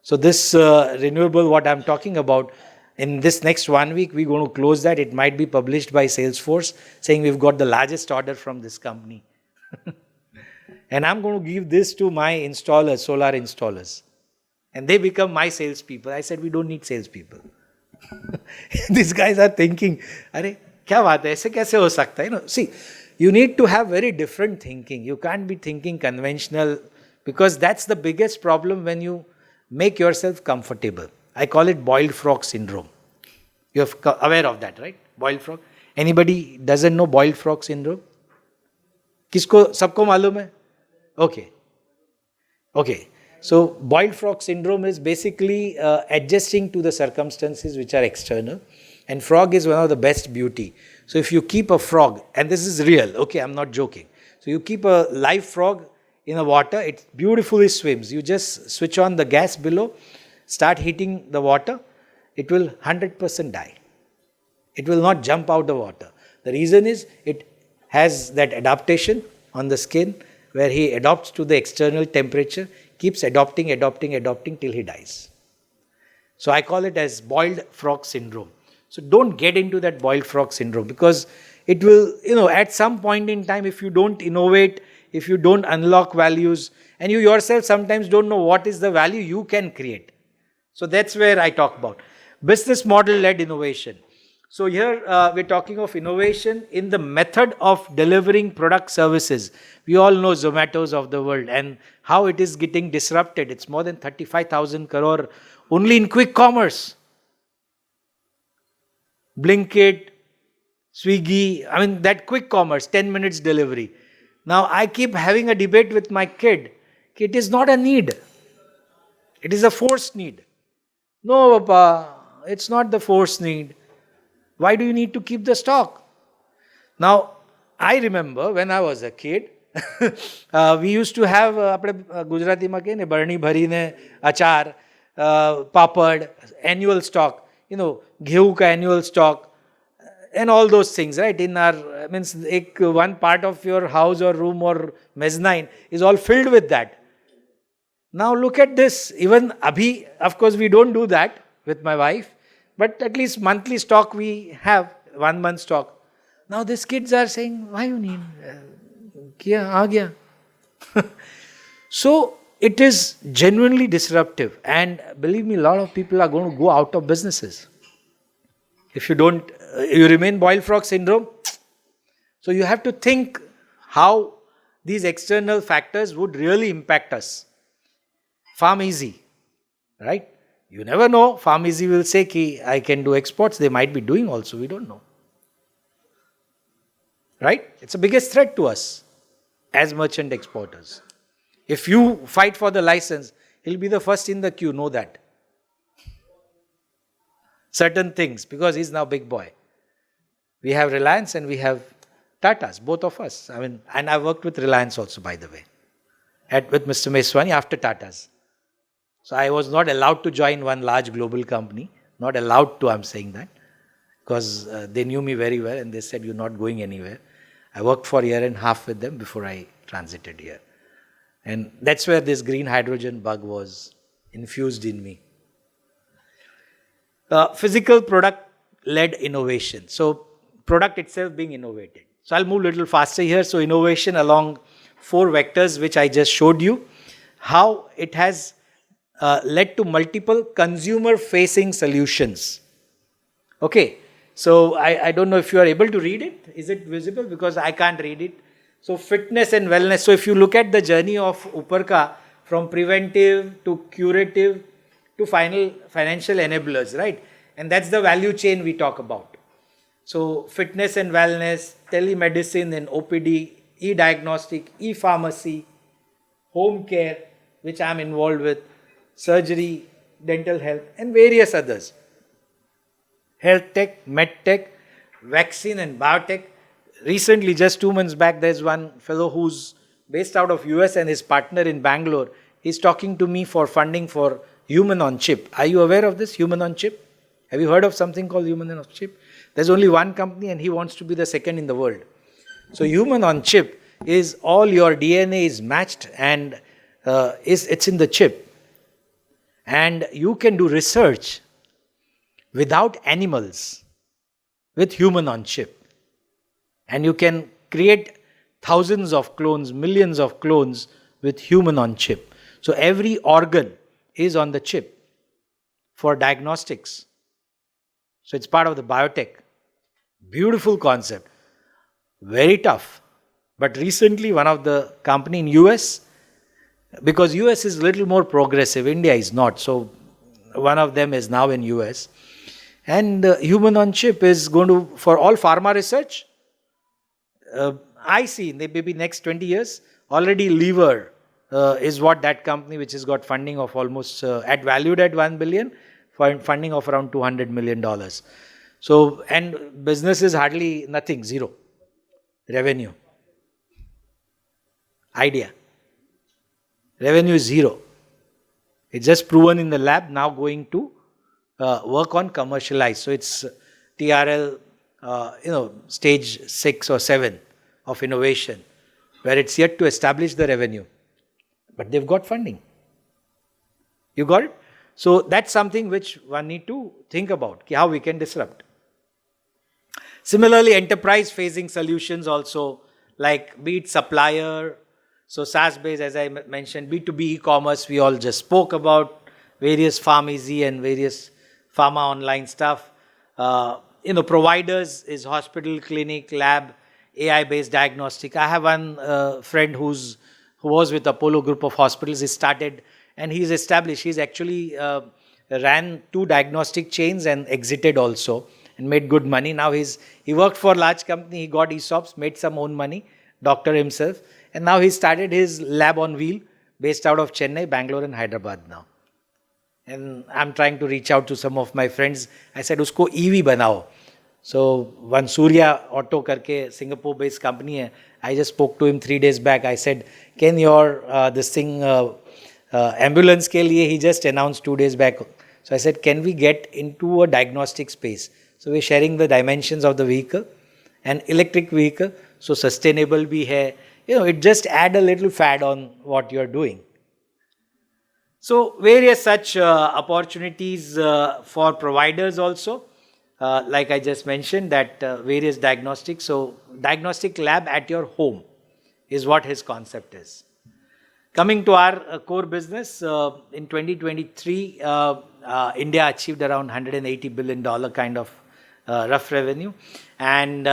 So this renewable, what I'm talking about, in this next 1 week, we're going to close that. It might be published by Salesforce saying we've got the largest order from this company. And I'm going to give this to my installers, solar installers. And they become my salespeople. I said, we don't need salespeople. These guys are thinking, Arey, kya baat hai? Aise kaise ho sakta hai? You know, see, you need to have very different thinking. You can't be thinking conventional, because that's the biggest problem when you make yourself comfortable. I call it boiled frog syndrome. You're aware of that, right? Boiled frog. Anybody doesn't know boiled frog syndrome? Kisko, sabko malum hai? Okay. Okay. So boiled frog syndrome is basically adjusting to the circumstances which are external. And frog is one of the best beauty. So if you keep a frog, and this is real, okay, I'm not joking. So you keep a live frog in the water, it beautifully swims. You just switch on the gas below, start heating the water, it will 100% die. It will not jump out the water. The reason is it has that adaptation on the skin where he adapts to the external temperature, keeps adapting till he dies. So I call it as boiled frog syndrome. So don't get into that boiled frog syndrome, because it will, at some point in time, if you don't innovate, if you don't unlock values, and you yourself sometimes don't know what is the value you can create. So that's where I talk about business model-led innovation. So here we're talking of innovation in the method of delivering product services. We all know Zomatos of the world and how it is getting disrupted. It's more than 35,000 crore only in quick commerce. Blinkit, Swiggy, I mean that quick commerce, 10 minutes delivery. Now I keep having a debate with my kid. It is not a need. It is a forced need. No, Papa, it's not the forced need. Why do you need to keep the stock? Now, I remember when I was a kid, we used to have Gujarati ma ke ne barni bhari ne achar, papad, annual stock, ghehu ka annual stock, and all those things, right? In our one part of your house or room or mezzanine is all filled with that. Now look at this. Even abhi, of course, we don't do that with my wife, but at least monthly stock we have, 1 month stock. Now these kids are saying, why you need? Kiya, aa gaya. So it is genuinely disruptive, and believe me, a lot of people are going to go out of businesses. If you don't, you remain boiled frog syndrome. So you have to think how these external factors would really impact us. Farm Easy, right? You never know. Farm Easy will say, ki, I can do exports. They might be doing also. We don't know. Right? It's the biggest threat to us as merchant exporters. If you fight for the license, he'll be the first in the queue. Know that. Certain things, because he's now big boy. We have Reliance and we have Tata's, both of us. And I worked with Reliance also, by the way, with Mr. Meswani after Tata's. So I was not allowed to join one large global company. Not allowed to, I'm saying that. because they knew me very well and they said, you're not going anywhere. I worked for a year and a half with them before I transited here. And that's where this green hydrogen bug was infused in me. Physical product-led innovation. So product itself being innovated. So I'll move a little faster here. So innovation along 4 vectors which I just showed you. How it has led to multiple consumer-facing solutions. Okay. So I don't know if you are able to read it. Is it visible? Because I can't read it. So fitness and wellness. So if you look at the journey of Uparka from preventive to curative to final financial enablers, right? And that's the value chain we talk about. So fitness and wellness, telemedicine and OPD, e-diagnostic, e-pharmacy, home care, which I'm involved with, surgery, dental health and various others. Health tech, med tech, vaccine and biotech. Recently, just 2 months back, there's one fellow who's based out of US and his partner in Bangalore. He's talking to me for funding for human on chip. Are you aware of this, human on chip? Have you heard of something called human on chip? There's only one company and he wants to be the second in the world. So human on chip is all your DNA is matched and it's in the chip. And you can do research without animals with human on chip. And you can create thousands of clones, millions of clones with human on chip. So every organ is on the chip for diagnostics. So it's part of the biotech. Beautiful concept. Very tough. But recently one of the company in US, because US is a little more progressive, India is not. So one of them is now in US. And human on chip is going to, for all pharma research, I see maybe next 20 years, already liver is what that company which has got funding of almost, valued at 1 billion, for funding of around $200 million. So, and business is hardly nothing, zero. Revenue. Idea. Revenue is zero. It's just proven in the lab, now going to work on commercialize. So it's TRL, stage 6 or 7 of innovation, where it's yet to establish the revenue. But they've got funding. You got it? So that's something which one need to think about, how we can disrupt. Similarly, enterprise-facing solutions also, like be it supplier, so SaaS-based, as I mentioned, B2B e-commerce, we all just spoke about, various PharmEasy and various pharma online stuff. Providers is hospital, clinic, lab, AI-based diagnostic. I have one friend who was with Apollo group of hospitals. He started and he's established. He's actually ran 2 diagnostic chains and exited also and made good money. Now he worked for a large company. He got ESOPs, made some own money, doctor himself. And now he started his lab on wheel based out of Chennai, Bangalore and Hyderabad now. And I'm trying to reach out to some of my friends. I said, usko EV banao. So one Surya Auto karke Singapore-based company hai. I just spoke to him 3 days back. I said, can your ambulance ke liye, he just announced 2 days back. So I said, can we get into a diagnostic space? So we're sharing the dimensions of the vehicle, an electric vehicle, so sustainable bhi hai. It just add a little fad on what you're doing. So various such opportunities for providers also. Like I just mentioned that various diagnostics. So diagnostic lab at your home is what his concept is. Coming to our core business, in 2023, India achieved around $180 billion kind of rough revenue and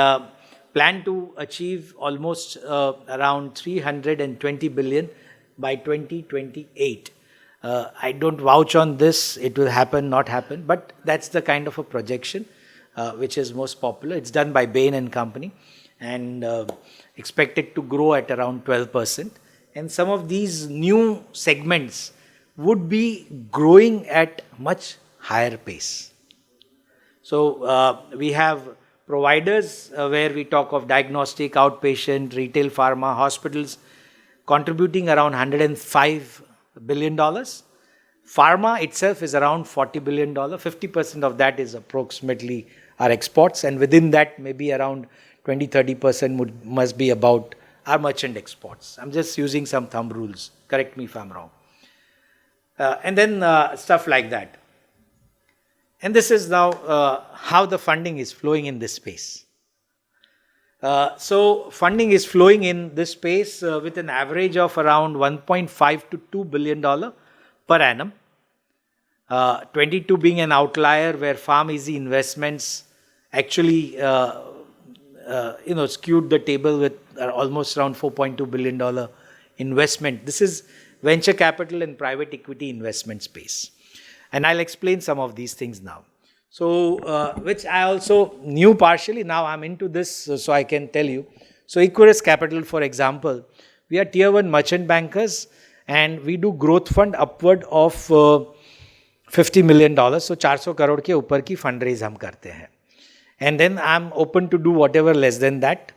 plan to achieve almost around 320 billion by 2028. I don't vouch on this, it will happen, not happen, but that's the kind of a projection which is most popular. It's done by Bain and Company and expected to grow at around 12%. And some of these new segments would be growing at much higher pace. So we have providers where we talk of diagnostic, outpatient, retail pharma, hospitals contributing around $105 billion. Pharma itself is around $40 billion. 50% of that is approximately our exports, and within that maybe around 20-30% must be about our merchant exports. I'm just using some thumb rules. Correct me if I'm wrong. And then stuff like that. And this is now how the funding is flowing in this space. So funding is flowing in this space with an average of around $1.5 to $2 billion per annum. 22 being an outlier where Farm Easy Investments actually skewed the table with almost around $4.2 billion investment. This is venture capital and private equity investment space. And I'll explain some of these things now. So, which I also knew partially, now I'm into this, so I can tell you. So, Equirus Capital, for example, we are tier 1 merchant bankers and we do growth fund upward of $50 million. So, 400 crore के ऊपर की fundraise हम करते हैं. And then I'm open to do whatever less than that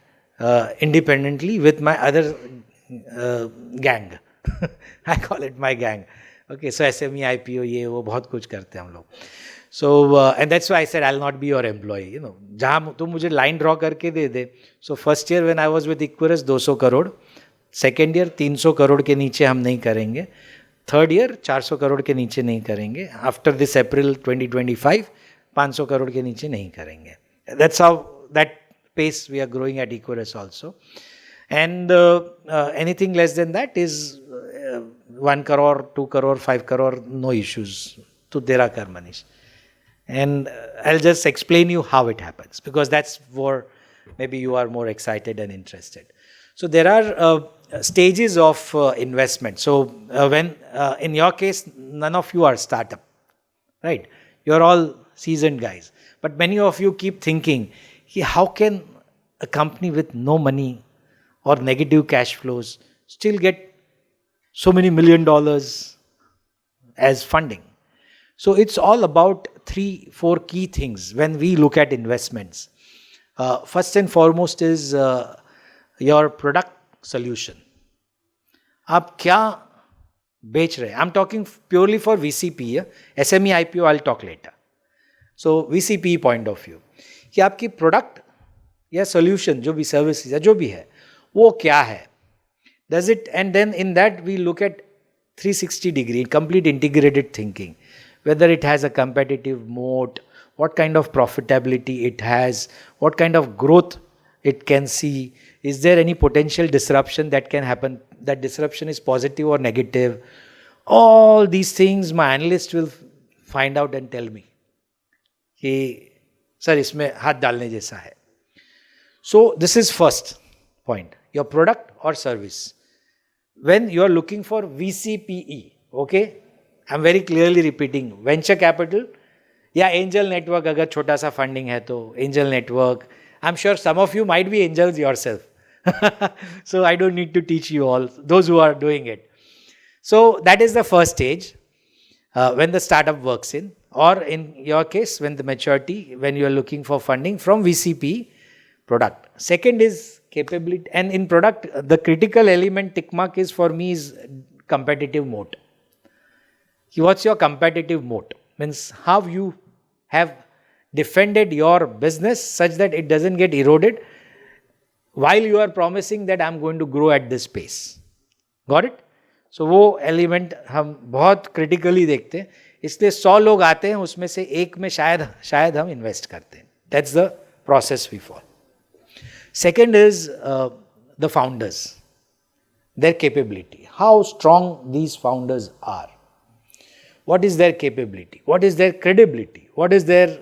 independently with my other gang. I call it my gang. Okay, so SME, IPO, ये वो बहुत कुछ करते हैं हम लोग. So, and that's why I said I'll not be your employee. You know, जहाँ तुम मुझे line draw करके दे दे. So first year when I was with Equirus 200 crore, second year 300 crore के नीचे हम नहीं करेंगे, third year 400 करोड़ के नीचे नहीं करेंगे, after this April 2025 500 करोड़ के नीचे नहीं करेंगे. That's how that pace we are growing at Equirus also. And anything less than that is 1 crore, 2 crore, 5 crore, no issues. To tera kar, Manish. And I'll just explain you how it happens because that's where maybe you are more excited and interested. So there are stages of investment. So when in your case, none of you are startup, right? You're all seasoned guys. But many of you keep thinking, how can a company with no money or negative cash flows still get so many $1 million as funding? So it's all about 3-4 key things when we look at investments. First and foremost is your product solution. आप क्या बेच रहे हैं? I'm talking purely for VCP. SME IPO I'll talk later. So VCP point of view. कि आपकी product या solution जो भी services या जो भी है वो क्या है? Does it, and then in that we look at 360 degree, complete integrated thinking. Whether it has a competitive moat, what kind of profitability it has, what kind of growth it can see, is there any potential disruption that can happen, that disruption is positive or negative. All these things my analyst will find out and tell me. कि sir इसमें हाथ डालने जैसा है. So this is first point, your product or service. When you are looking for VCPE, okay, I'm very clearly repeating, venture capital या angel network अगर छोटा सा funding है तो angel network. I'm sure some of you might be angels yourself. So I don't need to teach you all, those who are doing it. So that is the first stage when the startup works in, or in your case when the maturity, when you are looking for funding from VCP product. Second is capability, and in product the critical element tick mark is for me is competitive moat. What's your competitive moat? Means how you have defended your business such that it doesn't get eroded while you are promising that I'm going to grow at this pace. Got it? So वो element हम बहुत critically देखते हैं. इसलिए 100 लोग आते हैं उसमें से एक में शायद हम invest करते हैं. That's the process we follow. Second is the founders, their capability. How strong these founders are. What is their capability? What is their credibility? What is their,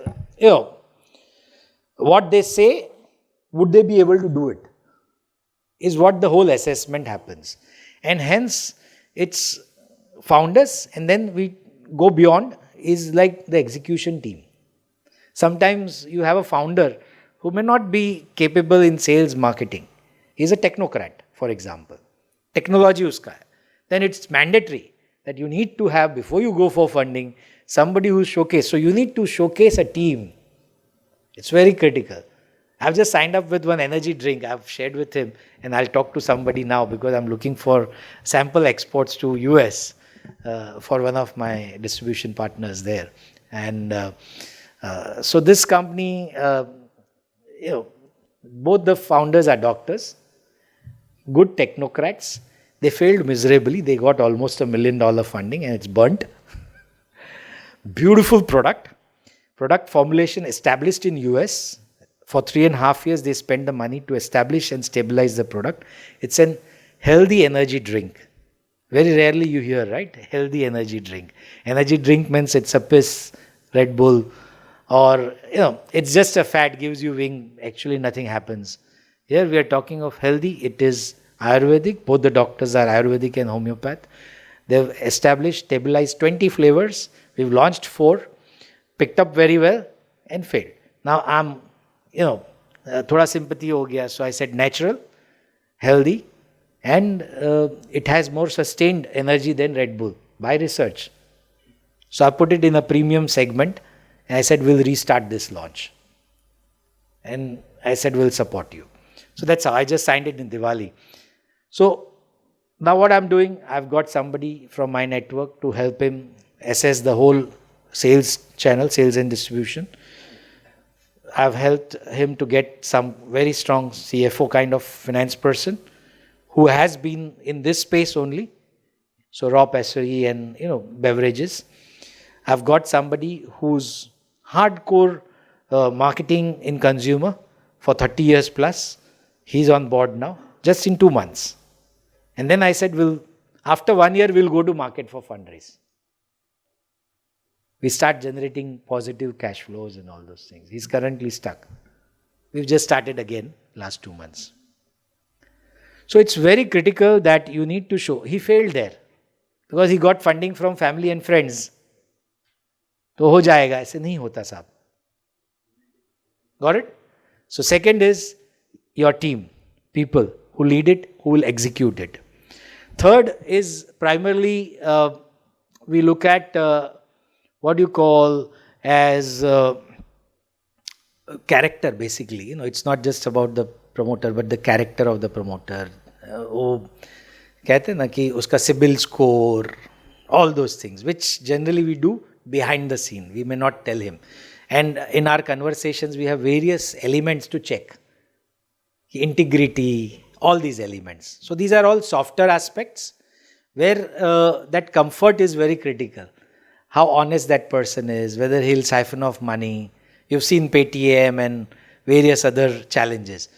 what they say, would they be able to do it? Is what the whole assessment happens. And hence, it's founders, and then we go beyond, is like the execution team. Sometimes you have a founder who may not be capable in sales marketing. He's a technocrat, for example. Technology uska hai. Then it's mandatory that you need to have, before you go for funding, somebody who's showcased. So you need to showcase a team. It's very critical. I've just signed up with one energy drink. I've shared with him, and I'll talk to somebody now because I'm looking for sample exports to US for one of my distribution partners there. And So this company, both the founders are doctors, good technocrats. They failed miserably. They got almost $1 million funding and it's burnt. Beautiful product. Product formulation established in US. For 3.5 years, they spent the money to establish and stabilize the product. It's an healthy energy drink. Very rarely you hear, right? Healthy energy drink. Energy drink means it's a piss, Red Bull, or it's just a fat, gives you wing. Actually, nothing happens. Here we are talking of healthy. It is Ayurvedic. Both the doctors are Ayurvedic and homeopath. They've established, stabilized 20 flavors. We've launched 4, picked up very well, and failed. Now I'm, thoda sympathy ho gaya. So I said natural, healthy, and it has more sustained energy than Red Bull by research. So I put it in a premium segment and I said, we'll restart this launch. And I said, we'll support you. So that's how I just signed it in Diwali. So now what I'm doing, I've got somebody from my network to help him assess the whole sales channel, sales and distribution. I've helped him to get some very strong CFO kind of finance person who has been in this space only. So raw pastry and beverages. I've got somebody who's hardcore marketing in consumer for 30 years plus. He's on board now, just in 2 months. And then I said, after 1 year, we'll go to market for fundraise. We start generating positive cash flows and all those things. He's currently stuck. We've just started again last 2 months. So it's very critical that you need to show. He failed there because he got funding from family and friends. तो हो जाएगा, ऐसे नहीं होता साहब. Got it? So second is your team, people who lead it, who will execute it. Third is primarily we look at what you call as character basically. It's not just about the promoter but the character of the promoter. वो कहते हैं ना कि उसका CIBIL score, all those things which generally we do behind the scene. We may not tell him. And in our conversations we have various elements to check. Integrity, all these elements. So these are all softer aspects where that comfort is very critical. How honest that person is, whether he'll siphon off money. You've seen Paytm and various other challenges.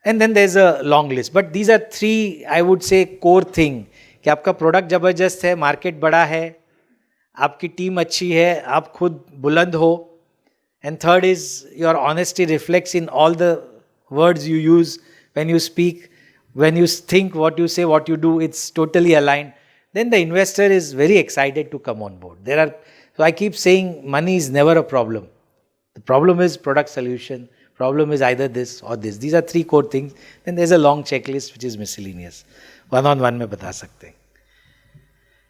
And then there's a long list. But these are 3, I would say, core thing. कि आपका product ज़बरदस्त है, market बड़ा है, आपकी team अच्छी है, आप खुद बुलंद हो. And third is your honesty reflects in all the words you use when you speak, when you think, what you say, what you do, it's totally aligned. Then the investor is very excited to come on board. So I keep saying money is never a problem. The problem is product solution. Problem is either this or this. These are 3 core things. Then there's a long checklist which is miscellaneous. One-on-one mein bata sakte hain.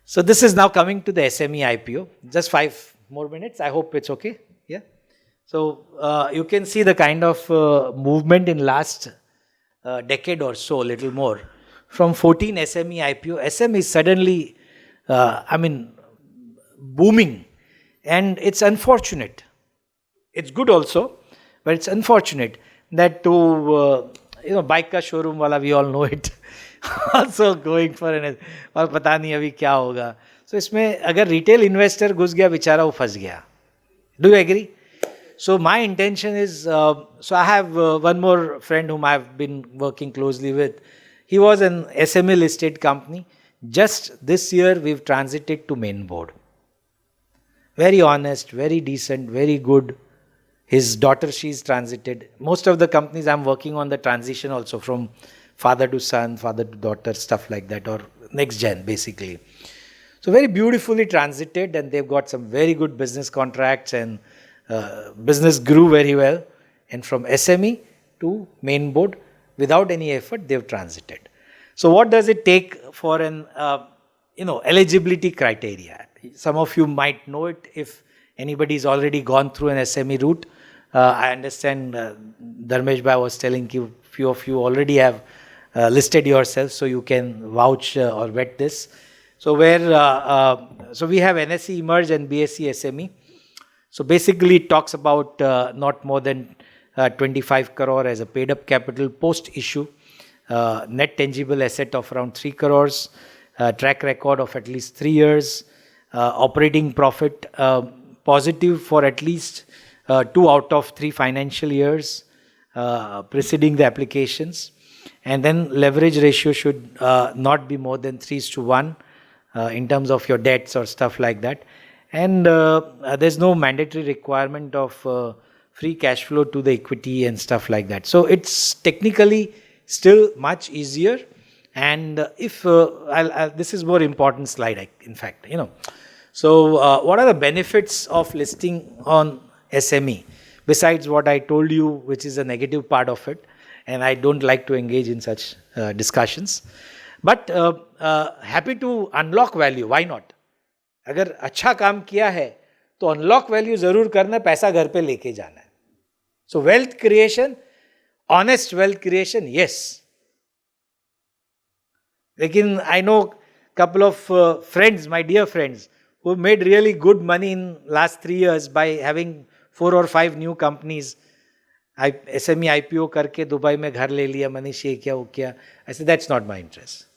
So this is now coming to the SME IPO. Just 5 more minutes. I hope it's okay. Yeah. So you can see the kind of movement in last decade or so, a little more. From 14 SME IPO, SM is suddenly, booming. And it's unfortunate. It's good also, but it's unfortunate that bike ka showroom wala, we all know it. Also going for an, और पता नहीं अभी क्या होगा. So इसमें अगर retail investor घुस गया, बेचारा वो फंस गया. Do you agree? So my intention is, so I have one more friend whom I've been working closely with. He was an SME listed company. Just this year we've transited to main board. Very honest, very decent, very good. His daughter, she's transited. Most of the companies I'm working on the transition also from father to son, father to daughter, stuff like that, or next gen basically. So very beautifully transited and they've got some very good business contracts and business grew very well. And from SME to main board, without any effort, they've transited. So what does it take for an, eligibility criteria? Some of you might know it if anybody's already gone through an SME route. I understand Dharmesh Bhai was telling you, few of you already have listed yourself, so you can vouch or vet this. So so we have NSE Emerge and BSE SME. So basically it talks about not more than 25 crore as a paid up capital post issue, net tangible asset of around 3 crores, track record of at least 3 years, operating profit positive for at least 2 out of 3 financial years preceding the applications, and then leverage ratio should not be more than 3:1 in terms of your debts or stuff like that. And there's no mandatory requirement of free cash flow to the equity and stuff like that. So it's technically still much easier. And if this is more important slide, in fact, So what are the benefits of listing on SME? Besides what I told you, which is a negative part of it, and I don't like to engage in such discussions. But happy to unlock value. Why not? अगर अच्छा काम किया है तो unlock value जरूर करना, पैसा घर पे लेके जाना है. So wealth creation, honest wealth creation, yes. लेकिन I know couple of friends, my dear friends, who made really good money in last 3 years by having 4 or 5 new companies. SME IPO करके दुबई में घर ले लिया, मनीष ये क्या वो क्या. I said that's not my interest.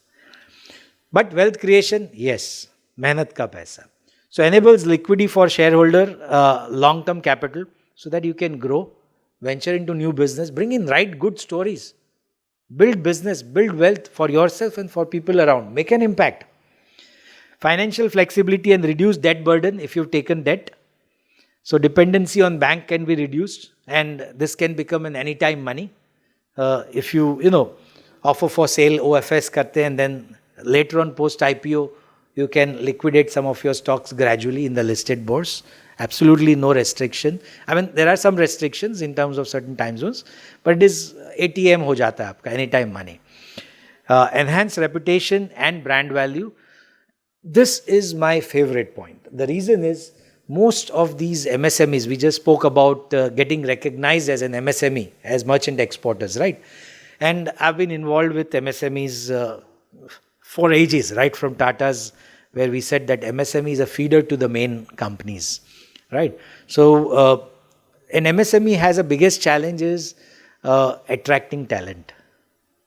But wealth creation, yes. मेहनत का पैसा. So enables liquidity for shareholder, long-term capital, so that you can grow, venture into new business, bring in right good stories, build business, build wealth for yourself and for people around, make an impact. Financial flexibility and reduce debt burden if you've taken debt. So dependency on bank can be reduced, and this can become an anytime money. If you offer for sale, OFS karte, and then later on post IPO, you can liquidate some of your stocks gradually in the listed bourse. Absolutely no restriction. I mean, there are some restrictions in terms of certain time zones, but it is ATM ho jata hai aapka, anytime money. Enhance reputation and brand value. This is my favorite point. The reason is most of these MSMEs, we just spoke about getting recognized as an MSME, as merchant exporters, right? And I've been involved with MSMEs for ages, right from Tata's, where we said that MSME is a feeder to the main companies, right? So an MSME has a biggest challenge is attracting talent.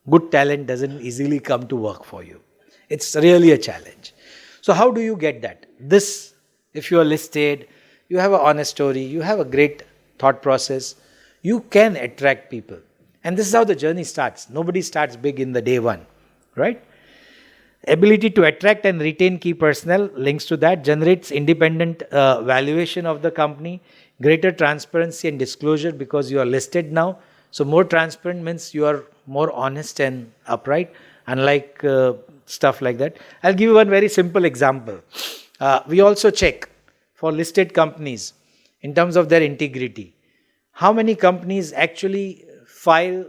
Good talent doesn't easily come to work for you. It's really a challenge. So how do you get that? This, if you are listed, you have an honest story, you have a great thought process, you can attract people. And this is how the journey starts. Nobody starts big in the day one, right? Ability to attract and retain key personnel links to that, generates independent valuation of the company, greater transparency and disclosure because you are listed now. So more transparent means you are more honest and upright, unlike stuff like that. I'll give you one very simple example. We also check for listed companies in terms of their integrity. How many companies actually file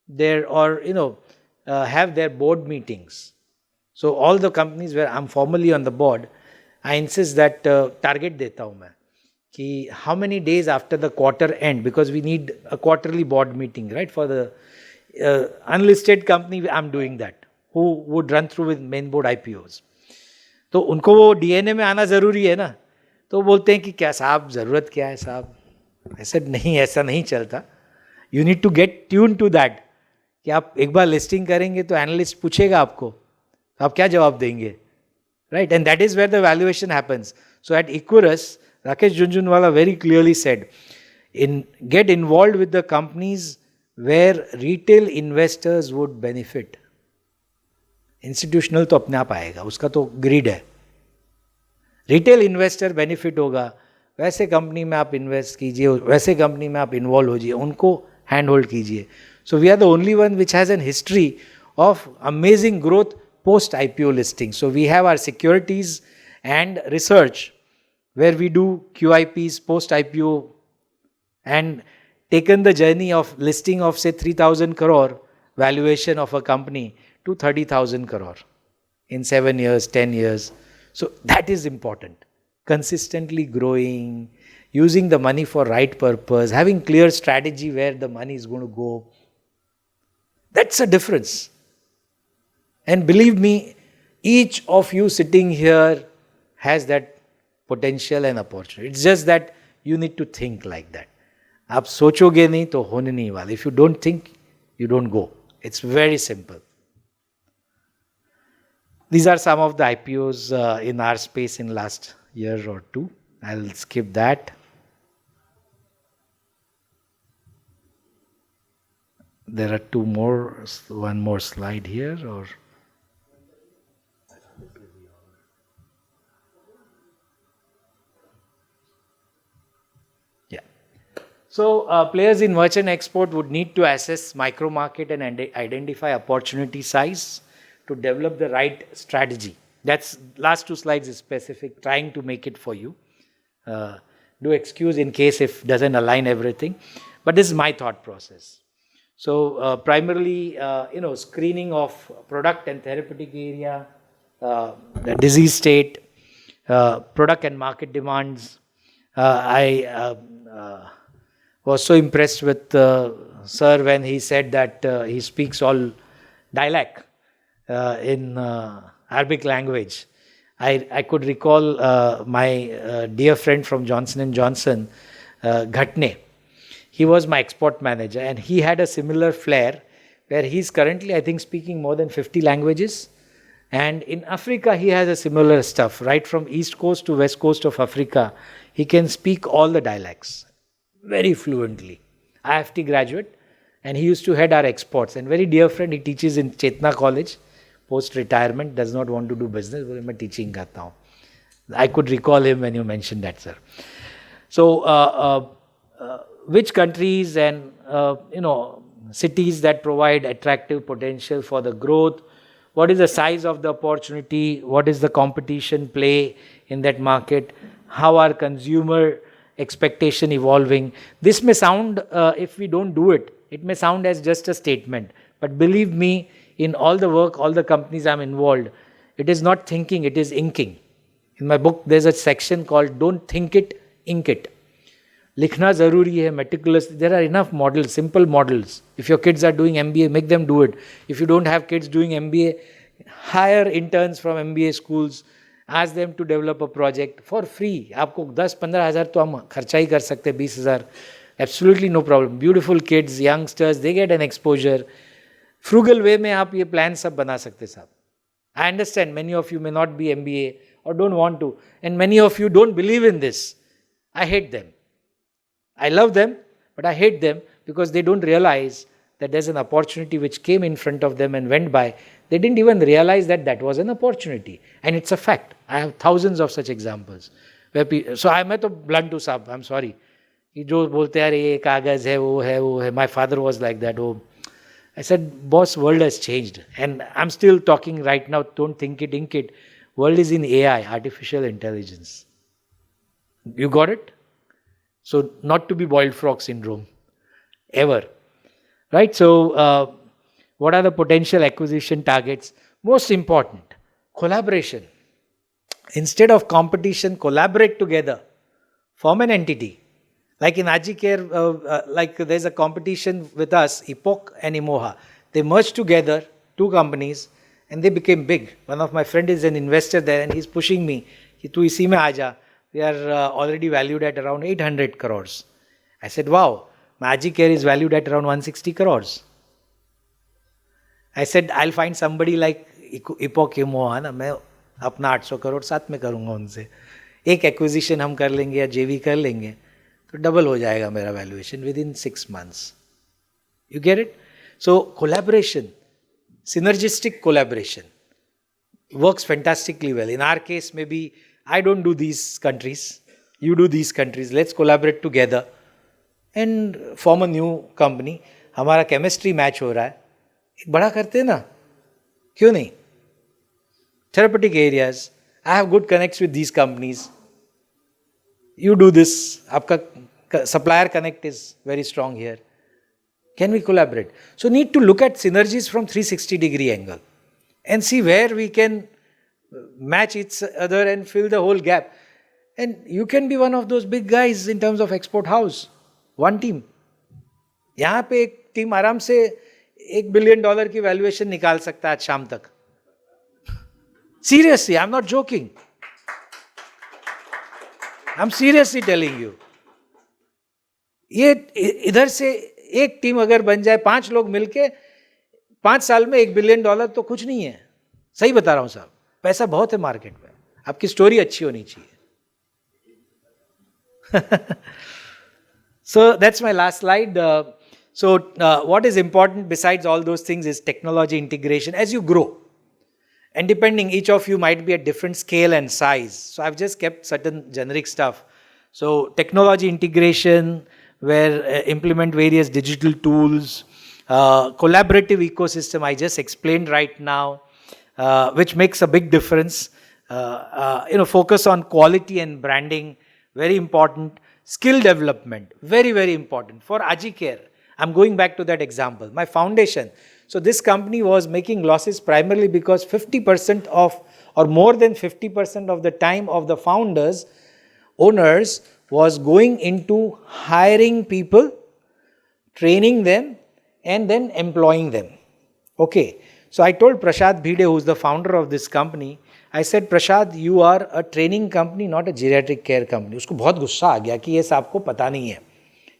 their or have their board meetings? So all the companies where I'm formally on the board, I insist that target deta hu main ki how many days after the quarter end, because we need a quarterly board meeting, right? For the unlisted company, I'm doing that, who would run through with main board IPOs. तो उनको वो DNA में आना ज़रूरी है ना. तो बोलते हैं कि क्या साहब ज़रूरत क्या है साहब. I said नहीं, ऐसा नहीं चलता. You need to get tuned to that. कि आप एक बार लिस्टिंग करेंगे तो एनालिस्ट पूछेगा आपको, तो आप क्या जवाब देंगे, right? And that is where the valuation happens. So at Equirus, Rakesh Junjunwala very clearly said, get involved with the companies where retail investors would benefit. Institutional तो अपने आप आएगा, उसका तो ग्रिड है. रिटेल इन्वेस्टर बेनिफिट होगा, वैसे company में आप इन्वेस्ट कीजिए, वैसे कंपनी में आप इन्वॉल्व होजिए, उनको हैंड होल्ड कीजिए. So we are the only one which has an history of amazing growth post IPO listing. So we have our securities and research where we do QIPs post IPO and taken the journey of listing of say 3,000 crore valuation of a company to 30,000 crore in 7 years, 10 years. So that is important. Consistently growing, using the money for right purpose, having clear strategy where the money is going to go. That's a difference. And believe me, each of you sitting here has that potential and opportunity. It's just that You need to think like that. आप सोचोगे नहीं तो होने नहीं वाला. If you don't think, you don't go. It's very simple. These are some of the IPOs in our space in last year or two. I'll skip that. There are two more, one more slide here, or yeah. So players in merchant export would need to assess micro market and identify opportunity size to develop the right strategy. That's last two slides is specific, trying to make it for you. Do excuse in case if doesn't align everything, but this is my thought process. So primarily, screening of product and therapeutic area, the disease state, product and market demands. I was so impressed with sir when he said that he speaks all dialect in Arabic language. I could recall my dear friend from Johnson & Johnson, Ghatne. He was my export manager and he had a similar flair where he's currently, I think, speaking more than 50 languages. And in Africa, he has a similar stuff. Right from east coast to west coast of Africa, he can speak all the dialects very fluently. IFT graduate, and he used to head our exports. And very dear friend, he teaches in Chetna College, post-retirement, does not want to do business, but I'm teaching karta hu. I could recall him when you mentioned that, sir. So, which countries and cities that provide attractive potential for the growth? What is the size of the opportunity? What is the competition play in that market? How are consumer expectation evolving? This may sound, if we don't do it, it may sound as just a statement. But believe me, in all the work, all the companies I'm involved, it is not thinking, it is inking. In my book, there's a section called Don't Think It, Ink It. Likhna zaruri hai, meticulous. There are enough models, simple models. If your kids are doing MBA, make them do it. If you don't have kids doing MBA, hire interns from MBA schools, ask them to develop a project for free. आपको 10-15 हज़ार तो हम खर्चा ही कर सकते हैं, 20 हज़ार. Absolutely no problem. Beautiful kids, youngsters, they get an exposure. Frugal way में आप ये plan सब बना सकते साहब. I understand many of you may not be MBA or don't want to, and many of you don't believe in this. I hate them. I love them, but I hate them because they don't realize that there's an opportunity which came in front of them and went by. They didn't even realize that that was an opportunity. And it's a fact. I have thousands of such examples. So मैं तो blunt to साहब, I'm sorry. कि जो बोलते हैं ये कागज है वो है. My father was like that. I said, boss, world has changed. And I'm still talking right now, don't think it, ink it. World is in AI, artificial intelligence. You got it? So not to be boiled frog syndrome, ever. Right? So what are the potential acquisition targets? Most important, collaboration. Instead of competition, collaborate together. Form an entity. Like in Ajicare, like there's a competition with us, Epoch and Imoha. They merged together, two companies, and they became big. One of my friends is an investor there and he's pushing me. Tu isi mein aaja. We are already valued at around 800 crores. I said, wow, Magicare is valued at around 160 crores. I said, I'll find somebody like Epoch Imoha, na, मैं अपना 800 करोड़ साथ में करूँगा उनसे. एक acquisition हम कर लेंगे या जेवी कर लेंगे तो डबल हो जाएगा मेरा valuation within 6 months. You get it? So collaboration, synergistic collaboration works fantastically well. In our case, maybe I don't do these countries, you do these countries. Let's collaborate together and form a new company. हमारा chemistry match हो रहा है, एक बड़ा करते हैं ना, क्यों नहीं? Therapeutic areas, I have good connects with these companies. You do this, आपका supplier connect is very strong here. Can we collaborate? So need to look at synergies from 360-degree angle and see where we can match each other and fill the whole gap. And you can be one of those big guys in terms of export house. One team. यहाँ पे एक team आराम से $1 billion की valuation निकाल सकता है आज शाम तक. Seriously, I'm not joking. I'm seriously telling you. ये इधर से एक टीम अगर बन जाए, 5 लोग मिलके 5 साल में $1 बिलियन तो कुछ नहीं है. सही बता रहा हूं साहब, पैसा बहुत है मार्केट में. आपकी स्टोरी अच्छी होनी चाहिए. So that's my last slide. What is important besides all those things is technology integration as you grow. And depending, each of you might be at different scale and size. So I've just kept certain generic stuff. So technology integration, where implement various digital tools, collaborative ecosystem I just explained right now, which makes a big difference. Focus on quality and branding, very important. Skill development, very, very important. For Ajicare, I'm going back to that example. My foundation. So this company was making losses primarily because 50% of, or more than 50% of the time of the founders, owners, was going into hiring people, training them, and then employing them. Okay. So I told Prashad Bhide, who's the founder of this company, I said, Prashad, you are a training company, not a geriatric care company. उसको बहुत गुस्सा आ गया कि ये साहब को पता नहीं है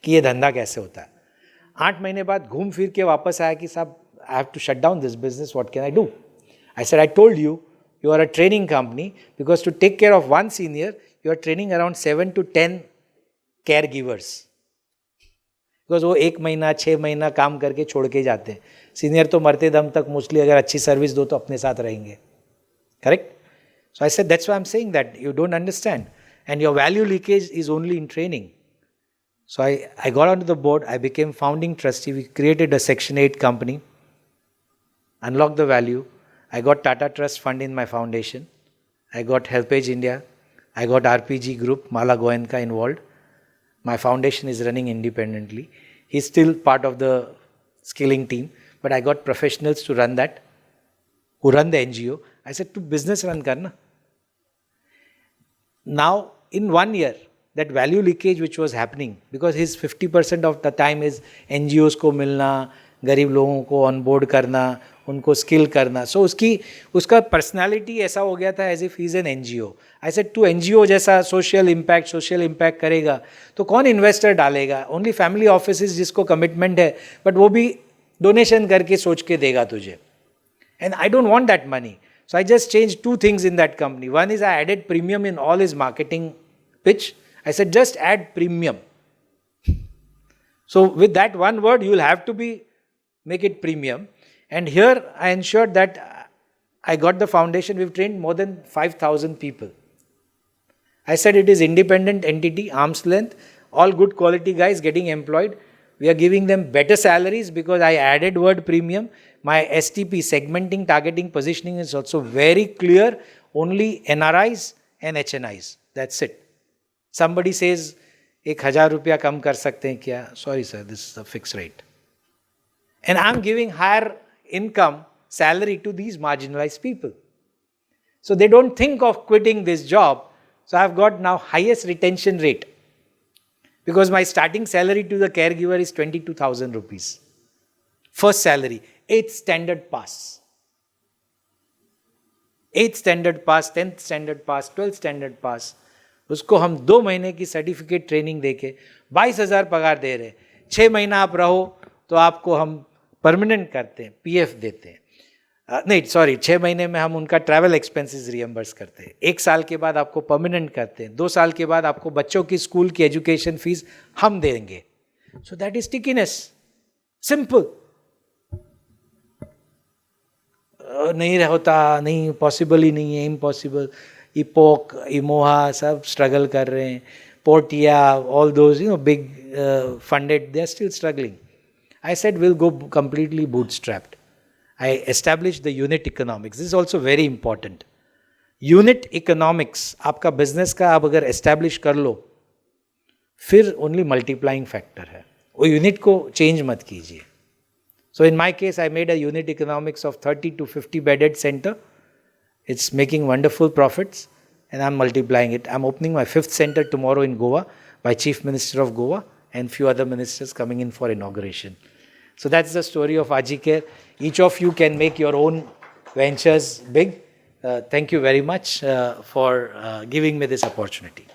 कि ये धंधा कैसे होता है. 8 महीने बाद घूम फिर के वापस आया कि साहब, I have to shut down this business, what can I do? I said, I told you, you are a training company because to take care of one senior, you are training around 7 to 10 caregivers. Because वो 1 महीना 6 महीना काम करके छोड़ के जाते हैं. Senior तो मरते दम तक मोस्टली अगर अच्छी सर्विस दो तो अपने साथ रहेंगे. Correct? So I said, that's why I'm saying that you don't understand. And your value leakage is only in training. So I got onto the board. I became founding trustee. We created a Section 8 company. Unlocked the value. I got Tata Trust Fund in my foundation. I got Helpage India. I got RPG Group, Mala Goenka involved. My foundation is running independently. He's still part of the scaling team. But I got professionals to run that, who run the NGO. I said, to business run karna. Now, in 1 year, that value leakage which was happening, because his 50% of the time is NGOs को मिलना, गरीब लोगों को onboard करना, उनको skill करना. So उसका personality ऐसा हो गया था as if he is an NGO. I said, तू NGO जैसा social impact करेगा, तो कौन investor डालेगा? Only family offices जिसको commitment है, but वो भी donation करके सोच के देगा तुझे. And I don't want that money. So I just changed 2 things in that company. One is I added premium in all his marketing pitch. I said, just add premium. So with that one word, you will have to make it premium. And here I ensured that I got the foundation. We've trained more than 5,000 people. I said it is independent entity, arm's length, all good quality guys getting employed. We are giving them better salaries because I added word premium. My STP, segmenting, targeting, positioning is also very clear. Only NRIs and HNIs. That's it. Somebody says, 1,000 रुपया कम कर सकते हैं क्या? Sorry sir, this is a fixed rate. And I'm giving higher income, salary to these marginalized people. So they don't think of quitting this job. So I've got now highest retention rate. Because my starting salary to the caregiver is 22,000 rupees. First salary, 8th standard pass. 8th standard pass, 10th standard pass, 12th standard pass. उसको हम 2 महीने की certificate training देके 22,000 पगार दे रहे. 6 महीना आप रहो तो आपको हम परमानेंट करते हैं, पीएफ देते हैं. नहीं सॉरी, 6 महीने में हम उनका ट्रैवल एक्सपेंसेस रियम्बर्स करते हैं. 1 साल के बाद आपको परमानेंट करते हैं. 2 साल के बाद आपको बच्चों की स्कूल की एजुकेशन फीस हम देंगे. So that is stickiness. Simple. नहीं होता, नहीं पॉसिबल ही नहीं है, इम्पॉसिबल. इपोक, इमोहा सब स्ट्रगल कर रहे हैं. पोर्टिया, all those big funded, they are still struggling. I said we'll go completely bootstrapped. I established the unit economics. This is also very important. Unit economics, आपका business का आप अगर establish कर लो, फिर only multiplying factor है. वो unit को change मत कीजिए. So in my case, I made a unit economics of 30 to 50 bedded center. It's making wonderful profits and I'm multiplying it. I'm opening my 5th center tomorrow in Goa by Chief Minister of Goa and few other ministers coming in for inauguration. So that's the story of Ajicare. Each of you can make your own ventures big. Thank you very much for giving me this opportunity.